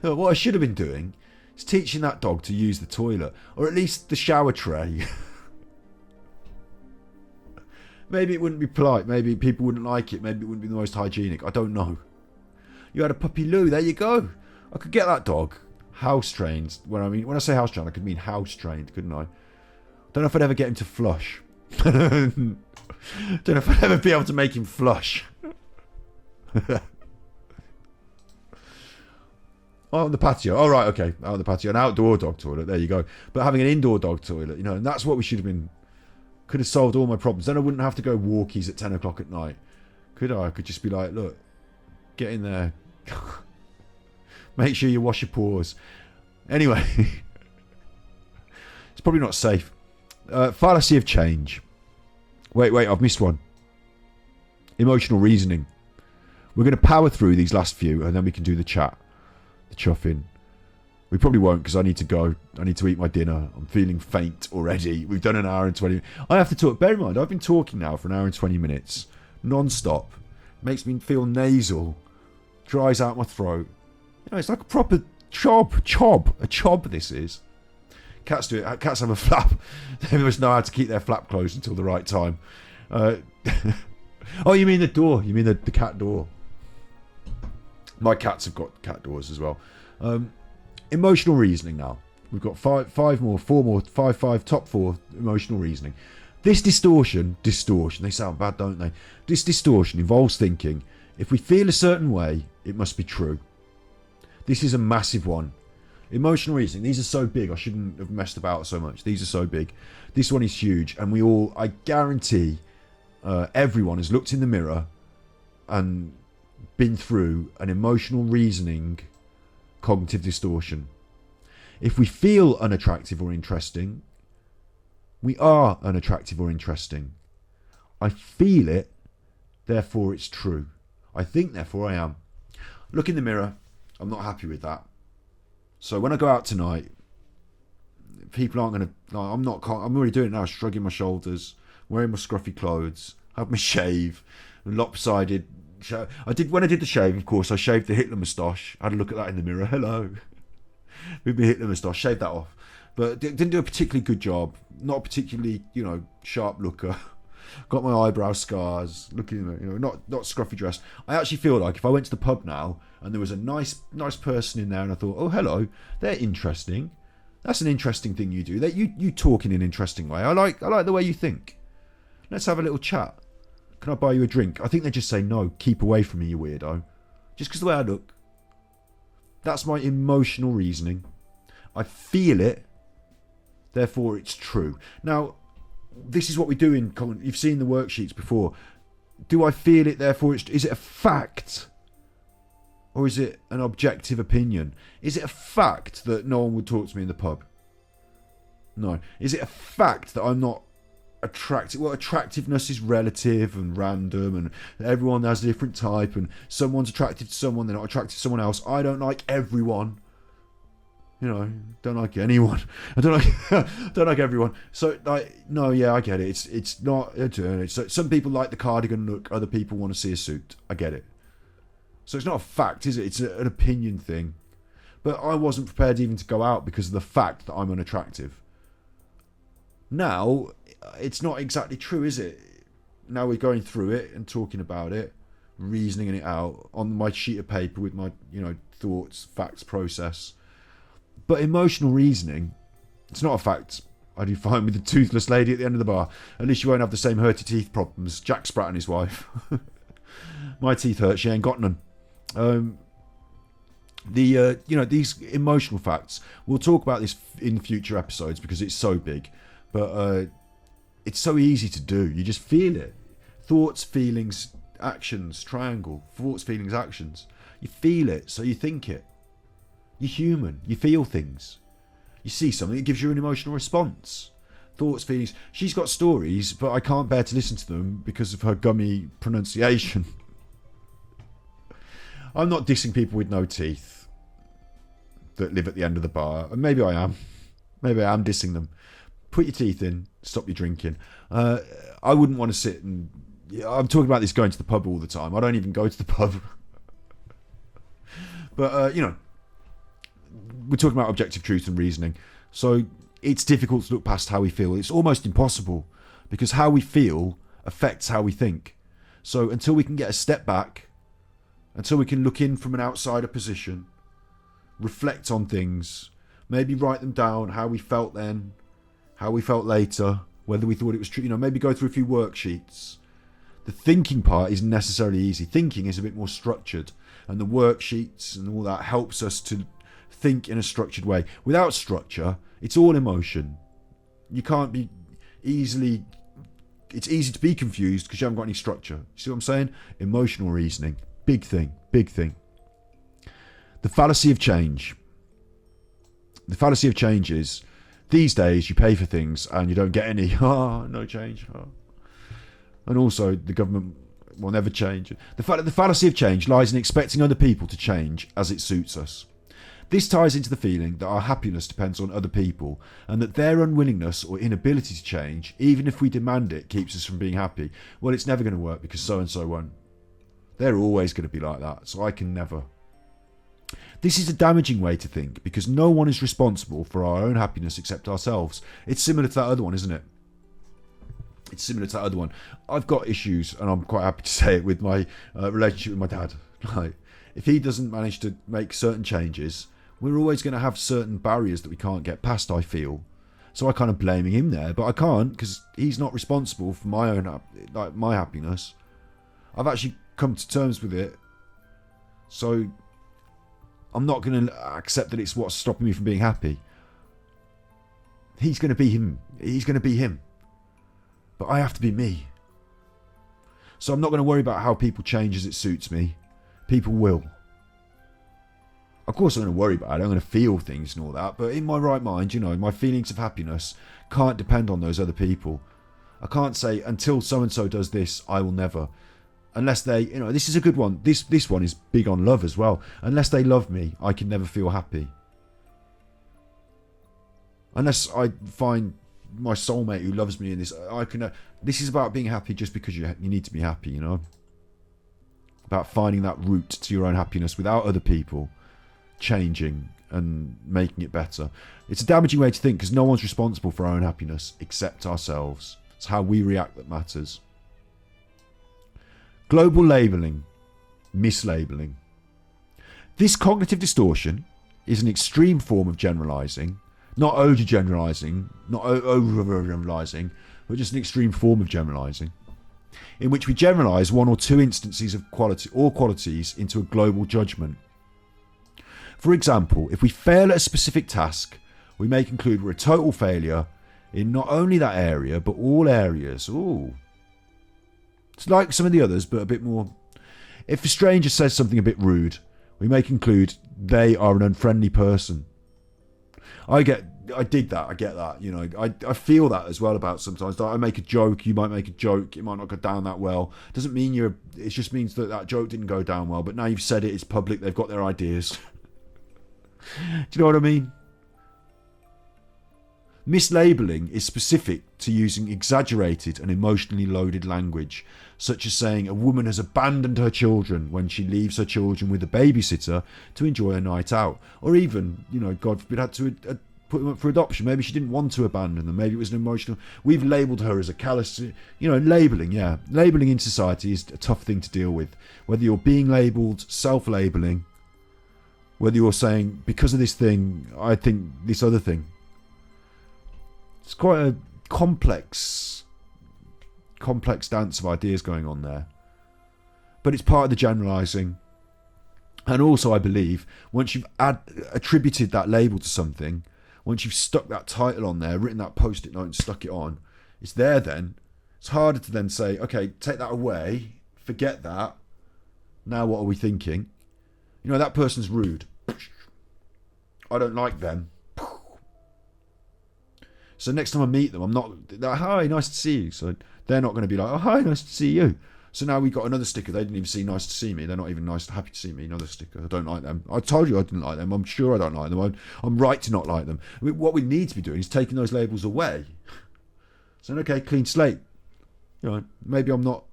What I should have been doing is teaching that dog to use the toilet, or at least the shower tray. Maybe it wouldn't be polite. Maybe people wouldn't like it. Maybe it wouldn't be the most hygienic. I don't know. You had a puppy loo. There you go. I could get that dog house trained. When I say house trained, I could mean house trained, couldn't I? Don't know if I'd ever get him to flush. Don't know if I'd ever be able to make him flush. On the patio. Oh, right, okay. Out on the patio. An outdoor dog toilet. There you go. But having an indoor dog toilet, and that's what we should have been. Could have solved all my problems. Then I wouldn't have to go walkies at 10 o'clock at night. Could I? I could just be like, look, get in there. Make sure you wash your paws. Anyway. It's probably not safe. Fallacy of Change. Wait, I've missed one. Emotional reasoning. We're going to power through these last few and then we can do the chat. The chuffing. We probably won't because I need to go. I need to eat my dinner. I'm feeling faint already. We've done an hour and 20 minutes. I have to talk. Bear in mind, I've been talking now for an hour and 20 minutes, non-stop. Makes me feel nasal. Dries out my throat. You know, it's like a proper a chob this is. Cats do it. Cats have a flap. They must know how to keep their flap closed until the right time. Oh, you mean the door? You mean the cat door? My cats have got cat doors as well. Emotional reasoning now. We've got four more, top 4 emotional reasoning. This distortion, they sound bad, don't they? This distortion involves thinking, if we feel a certain way, it must be true. This is a massive one. Emotional reasoning, these are so big, I shouldn't have messed about so much. These are so big. This one is huge, and I guarantee everyone has looked in the mirror and been through an emotional reasoning cognitive distortion. If we feel unattractive or interesting, we are unattractive or interesting. I feel it, therefore it's true. I think, therefore I am. Look in the mirror, I'm not happy with that. So when I go out tonight, people aren't going to... I'm already doing it now, shrugging my shoulders, wearing my scruffy clothes, have my shave, lopsided... When I did the shave, of course, I shaved the Hitler moustache. I had a look at that in the mirror. Hello. With my Hitler moustache, shaved that off. But didn't do a particularly good job. Not a particularly, sharp looker. Got my eyebrow scars. Looking, not scruffy dressed. I actually feel like if I went to the pub now and there was a nice person in there and I thought, oh, hello, they're interesting. That's an interesting thing you do. You talk in an interesting way. I like the way you think. Let's have a little chat. Can I buy you a drink? I think they just say, no, keep away from me, you weirdo. Just because the way I look. That's my emotional reasoning. I feel it, therefore it's true. Now, this is what we do in... You've seen the worksheets before. Do I feel it, therefore it's... Is it a fact? Or is it an objective opinion? Is it a fact that no one would talk to me in the pub? No. Is it a fact that I'm not attractive? Well, attractiveness is relative and random, and everyone has a different type, and someone's attracted to someone, they're not attracted to someone else. I don't like everyone. Don't like anyone. I don't like everyone. So, no, yeah, I get it. It's not. Some people like the cardigan look. Other people want to see a suit. I get it. So it's not a fact, is it? It's an opinion thing. But I wasn't prepared even to go out because of the fact that I'm unattractive. Now, it's not exactly true, is it? Now we're going through it and talking about it, reasoning it out on my sheet of paper with my, thoughts, facts, process. But emotional reasoning, it's not a fact. I do fine with the toothless lady at the end of the bar. At least you won't have the same hurty teeth problems Jack Spratt and his wife. My teeth hurt, she ain't got none. These emotional facts, we'll talk about this in future episodes because it's so big. But it's so easy to do. You just feel it. Thoughts, feelings, actions, triangle. Thoughts, feelings, actions. You feel it, so you think it. You're human. You feel things. You see something, it gives you an emotional response. Thoughts, feelings. She's got stories, but I can't bear to listen to them because of her gummy pronunciation. I'm not dissing people with no teeth that live at the end of the bar. And maybe I am. Maybe I am dissing them. Put your teeth in. Stop your drinking. I wouldn't want to sit and... I'm talking about this going to the pub all the time. I don't even go to the pub. But, we're talking about objective truth and reasoning. So it's difficult to look past how we feel. It's almost impossible because how we feel affects how we think. So until we can get a step back, until we can look in from an outsider position, reflect on things, maybe write them down, how we felt then, how we felt later, whether we thought it was true, maybe go through a few worksheets. The thinking part isn't necessarily easy. Thinking is a bit more structured, and the worksheets and all that helps us to think in a structured way. Without structure, it's all emotion. You can't be easily... It's easy to be confused because you haven't got any structure. See what I'm saying? Emotional reasoning. Big thing. Big thing. The fallacy of change. The fallacy of change is, these days you pay for things and you don't get any. No change. And also the government will never change. The fallacy of change lies in expecting other people to change as it suits us. This ties into the feeling that our happiness depends on other people, and that their unwillingness or inability to change, even if we demand it, keeps us from being happy. Well, it's never going to work because so-and-so won't. They're always going to be like that, so I can never. This is a damaging way to think, because no one is responsible for our own happiness except ourselves. It's similar to that other one, isn't it? It's similar to that other one. I've got issues, and I'm quite happy to say it, with my relationship with my dad. Like, if he doesn't manage to make certain changes, we're always going to have certain barriers that we can't get past, I feel. So I kind of blaming him there, but I can't, because he's not responsible for my own, like, my happiness. I've actually come to terms with it, so I'm not going to accept that it's what's stopping me from being happy. He's going to be him. He's going to be him. But I have to be me. So I'm not going to worry about how people change as it suits me. People will. Of course I'm going to worry about it. I'm going to feel things and all that. But in my right mind, you know, my feelings of happiness can't depend on those other people. I can't say, until so-and-so does this, I will never. Unless they, you know, this is a good one. This one is big on love as well. Unless they love me, I can never feel happy. Unless I find my soulmate who loves me in this, I can. This is about being happy just because you need to be happy, you know. About finding that route to your own happiness without other people changing and making it better. It's a damaging way to think, because no one's responsible for our own happiness except ourselves. It's how we react that matters. Global labelling, mislabeling. This cognitive distortion is an extreme form of generalising, not over-generalising, not over-generalising, but just an extreme form of generalising, in which we generalise one or two instances of quality or qualities into a global judgment. For example, if we fail at a specific task, we may conclude we're a total failure in not only that area, but all areas. Ooh. It's like some of the others, but a bit more. If a stranger says something a bit rude, we may conclude they are an unfriendly person. I dig that, I get that, you know, I feel that as well about sometimes. Like, I make a joke, you might make a joke, it might not go down that well. Doesn't mean it just means that joke didn't go down well, but now you've said it, it's public, they've got their ideas. Do you know what I mean? Mislabeling is specific to using exaggerated and emotionally loaded language, such as saying a woman has abandoned her children when she leaves her children with a babysitter to enjoy a night out, or even, you know, God forbid, had to put them up for adoption. Maybe she didn't want to abandon them. Maybe it was an emotional. We've labelled her as a callous. You know, labelling. Yeah, labelling in society is a tough thing to deal with. Whether you're being labelled, self-labelling, whether you're saying because of this thing, I think this other thing. It's quite a complex dance of ideas going on there. But it's part of the generalising. And also, I believe, once you've attributed that label to something, once you've stuck that title on there, written that post-it note and stuck it on, it's there then. It's harder to then say, okay, take that away, forget that. Now what are we thinking? You know, that person's rude. I don't like them. So next time I meet them, I'm not like, hi, nice to see you. So they're not going to be like, oh, hi, nice to see you. So now we got another sticker. They didn't even see nice to see me. They're not even happy to see me. Another sticker. I don't like them. I told you I didn't like them. I'm sure I don't like them. I'm right to not like them. I mean, what we need to be doing is taking those labels away. Saying, okay, clean slate. You know, maybe I'm not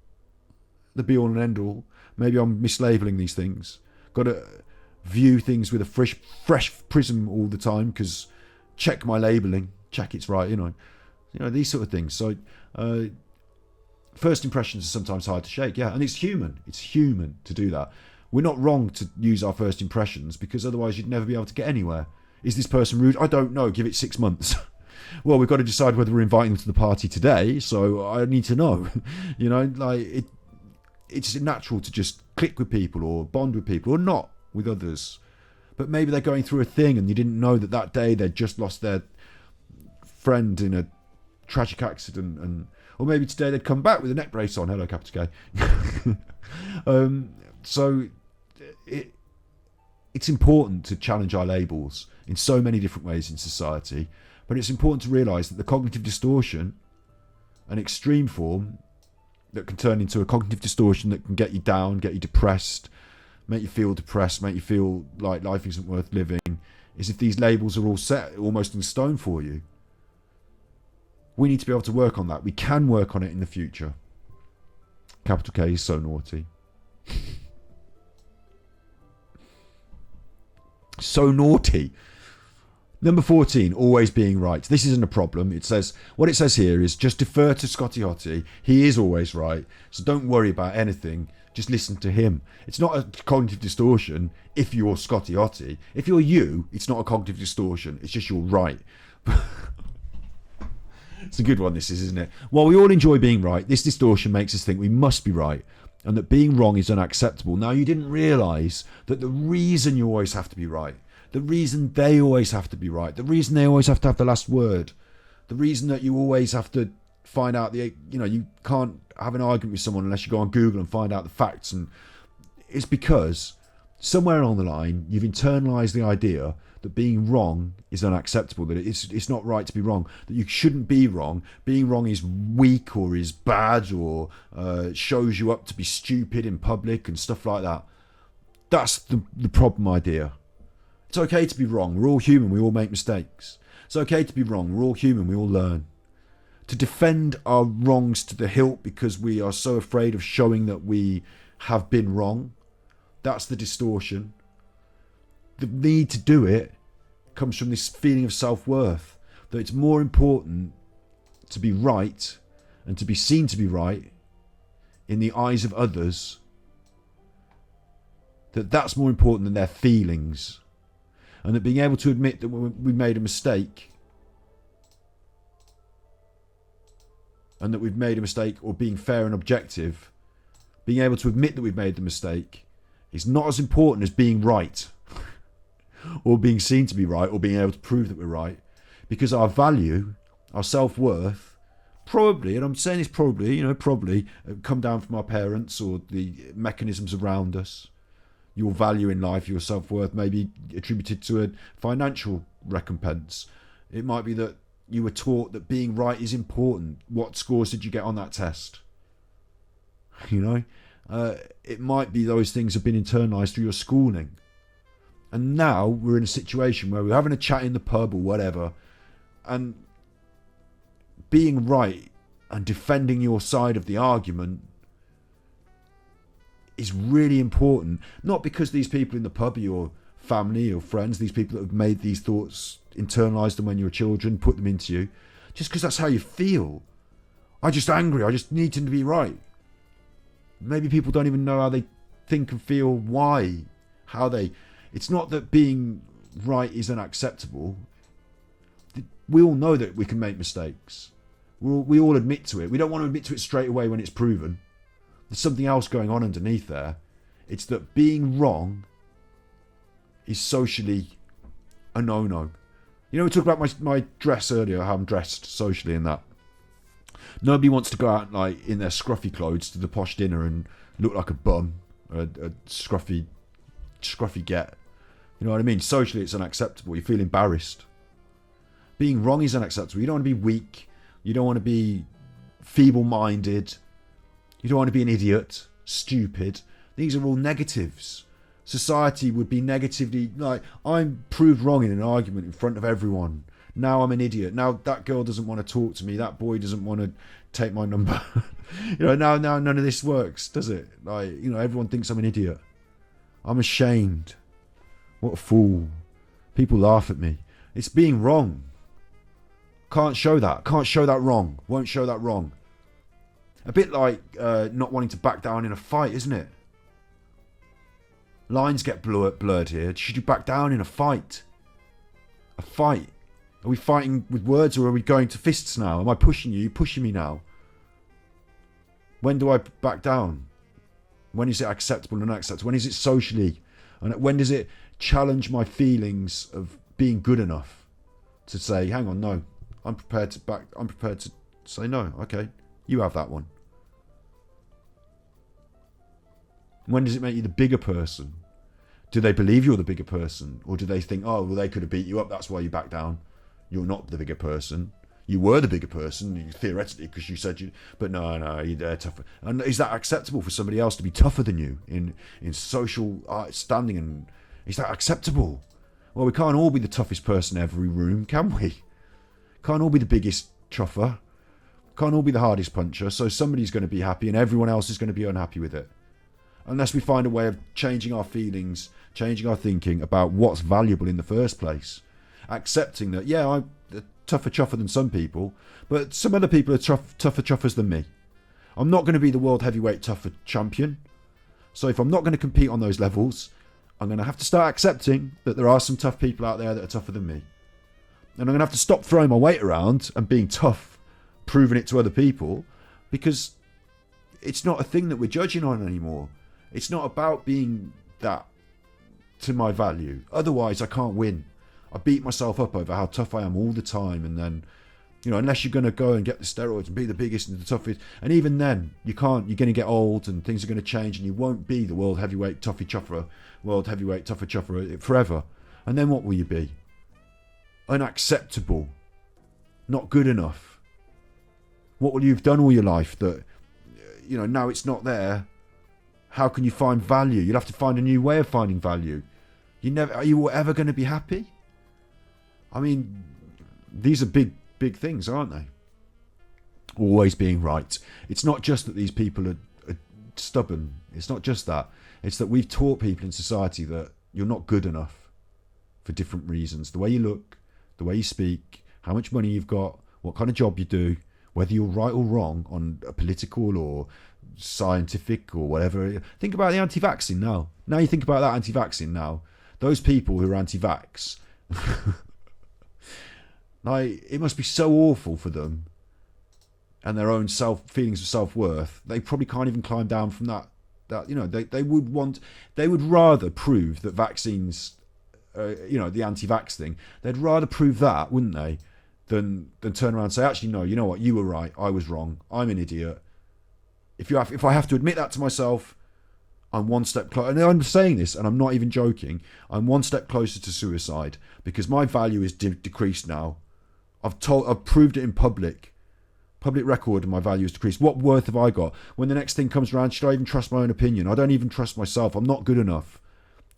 the be all and end all. Maybe I'm mislabeling these things. Got to view things with a fresh prism all the time, because check my labeling. Check it's right, you know, these sort of things. So first impressions are sometimes hard to shake, yeah, and it's human to do that. We're not wrong to use our first impressions, because otherwise you'd never be able to get anywhere. Is this person rude? I don't know, give it 6 months. Well, we've got to decide whether we're inviting them to the party today, so I need to know. You know, like it's natural to just click with people or bond with people, or not with others, but maybe they're going through a thing and you didn't know that day they'd just lost their friend in a tragic accident, and or maybe today they'd come back with a neck brace on. Hello, Capital K. So it's important to challenge our labels in so many different ways in society, but it's important to realise that the cognitive distortion, an extreme form that can turn into a cognitive distortion that can get you down, get you depressed, make you feel depressed, make you feel like life isn't worth living, is if these labels are all set almost in stone for you. We need to be able to work on that. We can work on it in the future. Capital K is so naughty. So naughty. Number 14, always being right. This isn't a problem. What it says here is just defer to Scotty Hottie. He is always right. So don't worry about anything. Just listen to him. It's not a cognitive distortion if you're Scotty Hottie. If you're you, it's not a cognitive distortion. It's just you're right. It's a good one, this is, isn't it? While we all enjoy being right, this distortion makes us think we must be right and that being wrong is unacceptable. Now, you didn't realise that the reason you always have to be right, the reason they always have to be right, the reason they always have to have the last word, the reason that you always have to find out you can't have an argument with someone unless you go on Google and find out the facts, and it's because somewhere along the line you've internalised the idea that being wrong is unacceptable, that it's not right to be wrong, that you shouldn't be wrong. Being wrong is weak or is bad or shows you up to be stupid in public and stuff like that. That's the problem idea. It's okay to be wrong. We're all human. We all make mistakes. It's okay to be wrong. We're all human. We all learn. To defend our wrongs to the hilt because we are so afraid of showing that we have been wrong, that's the distortion. The need to do it comes from this feeling of self-worth, that it's more important to be right and to be seen to be right in the eyes of others, that's more important than their feelings, and that being able to admit that we made a mistake and that we've made a mistake, or being fair and objective, being able to admit that we've made the mistake is not as important as being right or being seen to be right or being able to prove that we're right, because our value, our self-worth, probably, and I'm saying this probably come down from our parents or the mechanisms around us. Your value in life, your self-worth may be attributed to a financial recompense. It might be that you were taught that being right is important. What scores did you get on that test? It might be those things have been internalised through your schooling. And now we're in a situation where we're having a chat in the pub or whatever, and being right and defending your side of the argument is really important. Not because these people in the pub are your family or friends, these people that have made these thoughts, internalised them when you were children, put them into you, just because that's how you feel. I'm just angry, I just need to be right. Maybe people don't even know how they think and feel, why, how they... It's not that being right is unacceptable. We all know that we can make mistakes. We all admit to it. We don't want to admit to it straight away when it's proven. There's something else going on underneath there. It's that being wrong is socially a no-no. We talked about my dress earlier, how I'm dressed socially and that. Nobody wants to go out in their scruffy clothes to the posh dinner and look like a bum, or a scruffy get. You know what I mean? Socially, it's unacceptable. You feel embarrassed. Being wrong is unacceptable. You don't want to be weak. You don't want to be feeble-minded. You don't want to be an idiot, stupid. These are all negatives. Society would be negatively I'm proved wrong in an argument in front of everyone. Now I'm an idiot. Now that girl doesn't want to talk to me. That boy doesn't want to take my number. Now none of this works, does it? Everyone thinks I'm an idiot. I'm ashamed. What a fool. People laugh at me. It's being wrong. Can't show that. Can't show that wrong. Won't show that wrong. A bit like not wanting to back down in a fight, isn't it? Lines get blurred here. Should you back down in a fight? A fight? Are we fighting with words, or are we going to fists now? Am I pushing you? Are you pushing me now? When do I back down? When is it acceptable and unacceptable? When is it socially? And when does it challenge my feelings of being good enough to say, hang on, no, I'm prepared to say no. Okay, you have that one. When does it make you the bigger person? Do they believe you're the bigger person? Or do they think, oh, well, they could have beat you up, that's why you back down? You're not the bigger person. You were the bigger person, theoretically, because you said you... But no, you're tougher. And is that acceptable for somebody else to be tougher than you in social standing? And is that acceptable? Well, we can't all be the toughest person in every room, can we? Can't all be the biggest truffer. Can't all be the hardest puncher. So somebody's going to be happy and everyone else is going to be unhappy with it. Unless we find a way of changing our feelings, changing our thinking about what's valuable in the first place. Accepting that, yeah, I'm a tougher chuffer than some people, but some other people are tougher chuffers than me. I'm not going to be the world heavyweight tougher champion. So if I'm not going to compete on those levels, I'm going to have to start accepting that there are some tough people out there that are tougher than me. And I'm going to have to stop throwing my weight around and being tough, proving it to other people, because it's not a thing that we're judging on anymore. It's not about being that to my value. Otherwise, I can't win. I beat myself up over how tough I am all the time, and then, unless you're going to go and get the steroids and be the biggest and the toughest, and even then, you can't. You're going to get old, and things are going to change, and you won't be the world heavyweight tougher chuffer forever. And then what will you be? Unacceptable, not good enough. What will you have done all your life that, now it's not there? How can you find value? You'll have to find a new way of finding value. Are you ever going to be happy? I mean, these are big things, aren't they? Always being right. It's not just that these people are stubborn. It's not just that. It's that we've taught people in society that you're not good enough for different reasons. The way you look, the way you speak, how much money you've got, what kind of job you do, whether you're right or wrong on a political or scientific or whatever. Think about the anti-vaccine now. Now you think about that anti-vaccine now. Those people who are anti-vax, it must be so awful for them and their own feelings of self-worth. They probably can't even climb down from that. They would rather prove that vaccines, the anti-vax thing, they'd rather prove that, wouldn't they, than turn around and say, actually, no, you know what, you were right, I was wrong, I'm an idiot. If I have to admit that to myself, I'm one step closer. And I'm saying this, and I'm not even joking, I'm one step closer to suicide because my value is decreased now. I've proved it in public record, and my value is decreased. What worth have I got? When the next thing comes around, should I even trust my own opinion? I don't even trust myself. I'm not good enough.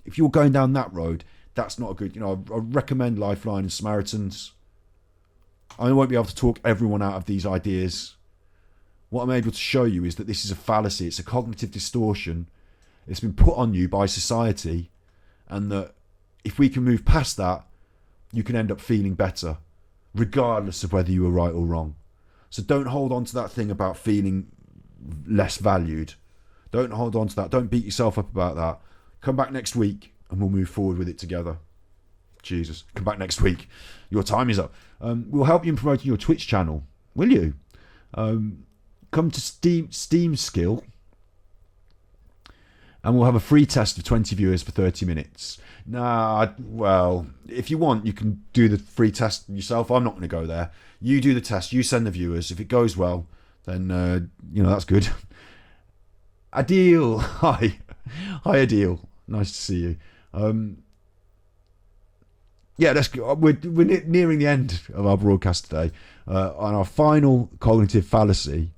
If you're going down that road, that's not a good. I recommend Lifeline and Samaritans. I won't be able to talk everyone out of these ideas. What I'm able to show you is that this is a fallacy. It's a cognitive distortion. It's been put on you by society, and that if we can move past that, you can end up feeling better, regardless of whether you were right or wrong. So don't hold on to that thing about feeling less valued. Don't hold on to that. Don't beat yourself up about that. Come back next week and we'll move forward with it together. Jesus, come back next week. Your time is up. We'll help you in promoting your Twitch channel. Will you? Come to Steam Skill, and we'll have a free test of 20 viewers for 30 minutes. Well, if you want, you can do the free test yourself. I'm not going to go there. You do the test. You send the viewers. If it goes well, then, that's good. Adil. Hi, Adil. Nice to see you. Let's go. We're nearing the end of our broadcast today. On our final cognitive fallacy,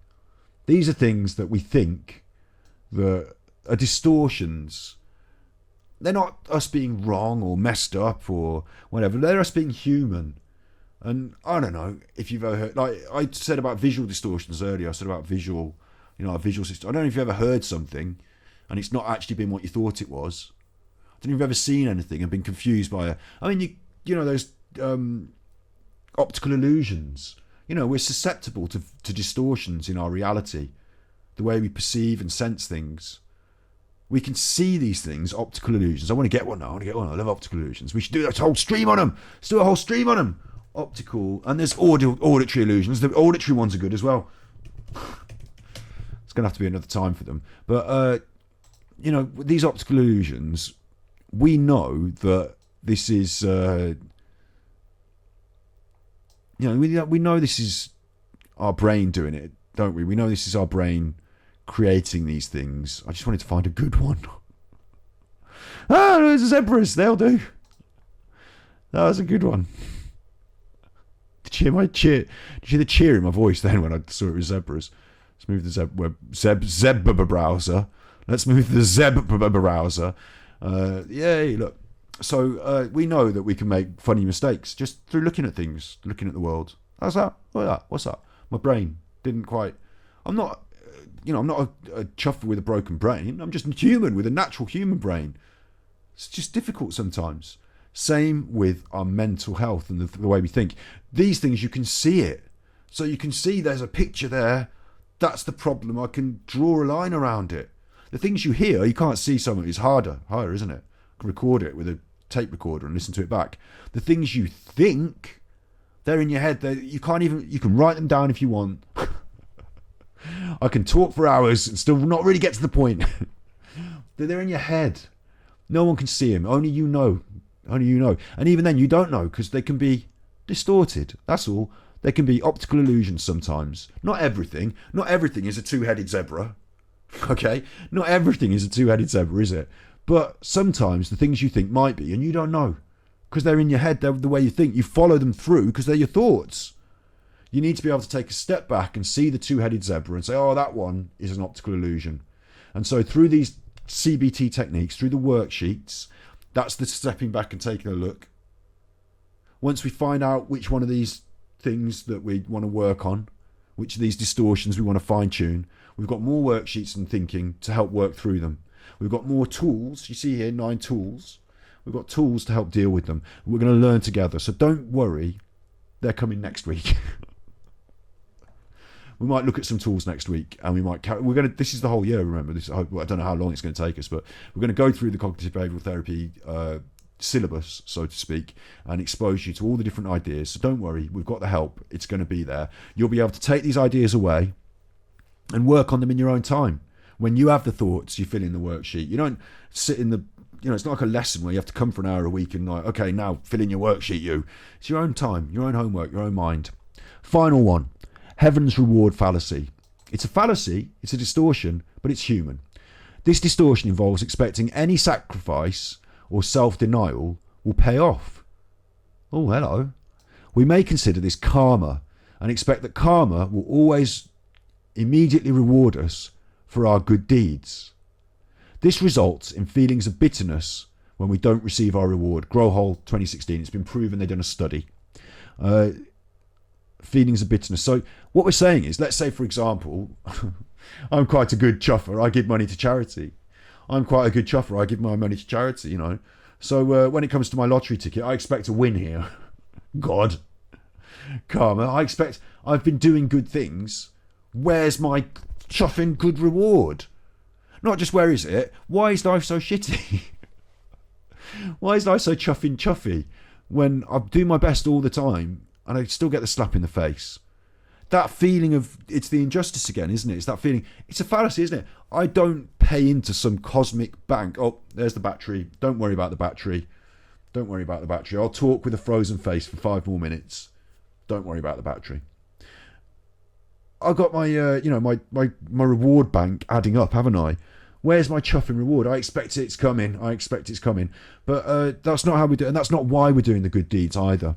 these are things that we think that are distortions. They're not us being wrong or messed up or whatever. They're us being human. And I don't know if you've ever heard, like I said about visual distortions earlier, I said about visual, a visual system. I don't know if you've ever heard something and it's not actually been what you thought it was. I don't know if you've ever seen anything and been confused by it. I mean, those optical illusions. We're susceptible to distortions in our reality, the way we perceive and sense things. We can see these things, optical illusions. I want to get one now. I love optical illusions. We should do a whole stream on them. Let's do a whole stream on them. Optical. And there's auditory illusions. The auditory ones are good as well. It's going to have to be another time for them. But, these optical illusions, we know that this is... we know this is our brain doing it, don't we? We know this is our brain creating these things. I just wanted to find a good one. There's a Zebras. They'll do. That was a good one. Did Did you hear the cheer in my voice then when I saw it with zebras? Let's move the Zeb browser. Let's move the Zeb browser. Yay, look. So we know that we can make funny mistakes just through looking at things, looking at the world. How's that? What's that? My brain didn't quite... I'm not a chuffer with a broken brain. I'm just a human with a natural human brain. It's just difficult sometimes. Same with our mental health and the way we think. These things, you can see it. So you can see there's a picture there. That's the problem. I can draw a line around it. The things you hear, you can't see something. It's harder, isn't it? You can record it with a tape recorder and listen to it back. The things you think, they're in your head. You can write them down if you want. I can talk for hours and still not really get to the point. They're in your head. No one can see them. Only you know. Only you know. And even then, you don't know because they can be distorted. That's all. They can be optical illusions sometimes. Not everything. Not everything is a two-headed zebra. Okay? Not everything is a two-headed zebra, is it? But sometimes the things you think might be, and you don't know. Because they're in your head. They're the way you think. You follow them through because they're your thoughts. You need to be able to take a step back and see the two-headed zebra and say, oh, that one is an optical illusion. And so through these CBT techniques, through the worksheets, that's the stepping back and taking a look. Once we find out which one of these things that we want to work on, which of these distortions we want to fine-tune, we've got more worksheets and thinking to help work through them. We've got more tools. You see here, 9 tools. We've got tools to help deal with them. We're going to learn together. So don't worry. They're coming next week. We might look at some tools next week, and we might this is the whole year, remember. I don't know how long it's going to take us, but we're going to go through the cognitive behavioural therapy syllabus, so to speak, and expose you to all the different ideas. So don't worry, we've got the help. It's going to be there. You'll be able to take these ideas away and work on them in your own time. When you have the thoughts, you fill in the worksheet. You don't sit in the... it's not like a lesson where you have to come for an hour a week and like, okay, now fill in your worksheet, you. It's your own time, your own homework, your own mind. Final one. Heaven's reward fallacy. It's a fallacy, it's a distortion, but it's human. This distortion involves expecting any sacrifice or self-denial will pay off. Oh, hello. We may consider this karma and expect that karma will always immediately reward us for our good deeds. This results in feelings of bitterness when we don't receive our reward. Growhole 2016, it's been proven, they've done a study. Feelings of bitterness. So what we're saying is, let's say, for example, I'm quite a good chuffer. I give money to charity. I'm quite a good chuffer. I give my money to charity, So when it comes to my lottery ticket, I expect to win here. God. Karma. I've been doing good things. Where's my chuffing good reward? Not just where is it? Why is life so shitty? Why is life so chuffy when I do my best all the time and I still get the slap in the face? That feeling of, it's the injustice again, isn't it? It's that feeling. It's a fallacy, isn't it? I don't pay into some cosmic bank. Oh, there's the battery. Don't worry about the battery. Don't worry about the battery. I'll talk with a frozen face for 5 more minutes. Don't worry about the battery. I've got my, my reward bank adding up, haven't I? Where's my chuffing reward? I expect it's coming. But that's not how we do it. And that's not why we're doing the good deeds either.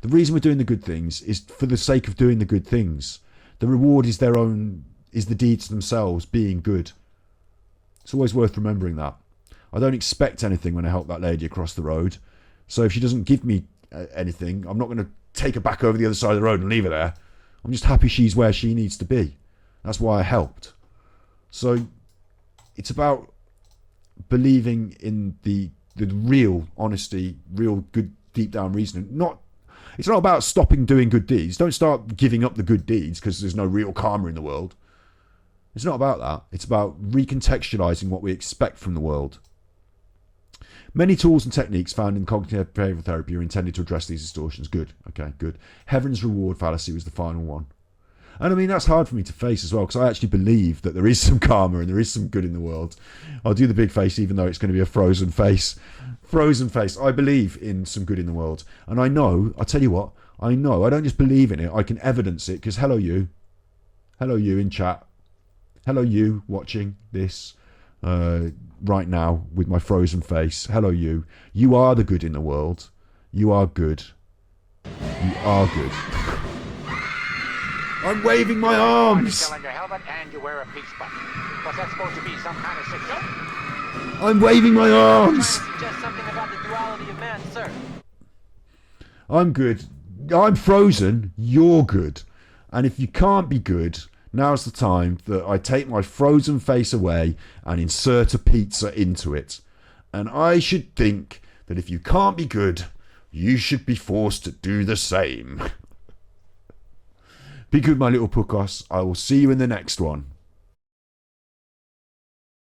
The reason we're doing the good things is for the sake of doing the good things. The reward is the deeds themselves being good. It's always worth remembering that. I don't expect anything when I help that lady across the road. So if she doesn't give me anything, I'm not going to take her back over the other side of the road and leave her there. I'm just happy she's where she needs to be. That's why I helped. So it's about believing in the real honesty, real good deep down reasoning. It's not about stopping doing good deeds. Don't start giving up the good deeds because there's no real karma in the world. It's not about that. It's about recontextualizing what we expect from the world. Many tools and techniques found in cognitive behavioral therapy are intended to address these distortions. Good. Okay, good. Heaven's reward fallacy was the final one. And I mean, that's hard for me to face as well, because I actually believe that there is some karma and there is some good in the world. I'll do the big face, even though it's going to be a frozen face. Frozen face. I believe in some good in the world. And I know, I'll tell you what, I don't just believe in it, I can evidence it, because hello you in chat. Hello you watching this right now with my frozen face. Hello you. You are the good in the world. You are good. You are good. I'm waving my arms. Kill on your helmet and you wear a peace button. What's that supposed to be? Some kind of sick joke? I'm waving my I'm arms. trying to suggest something about the duality of man, sir. I'm good. I'm frozen. You're good. And if you can't be good, now's the time that I take my frozen face away and insert a pizza into it. And I should think that if you can't be good, you should be forced to do the same. Be good, my little puckos. I will see you in the next one.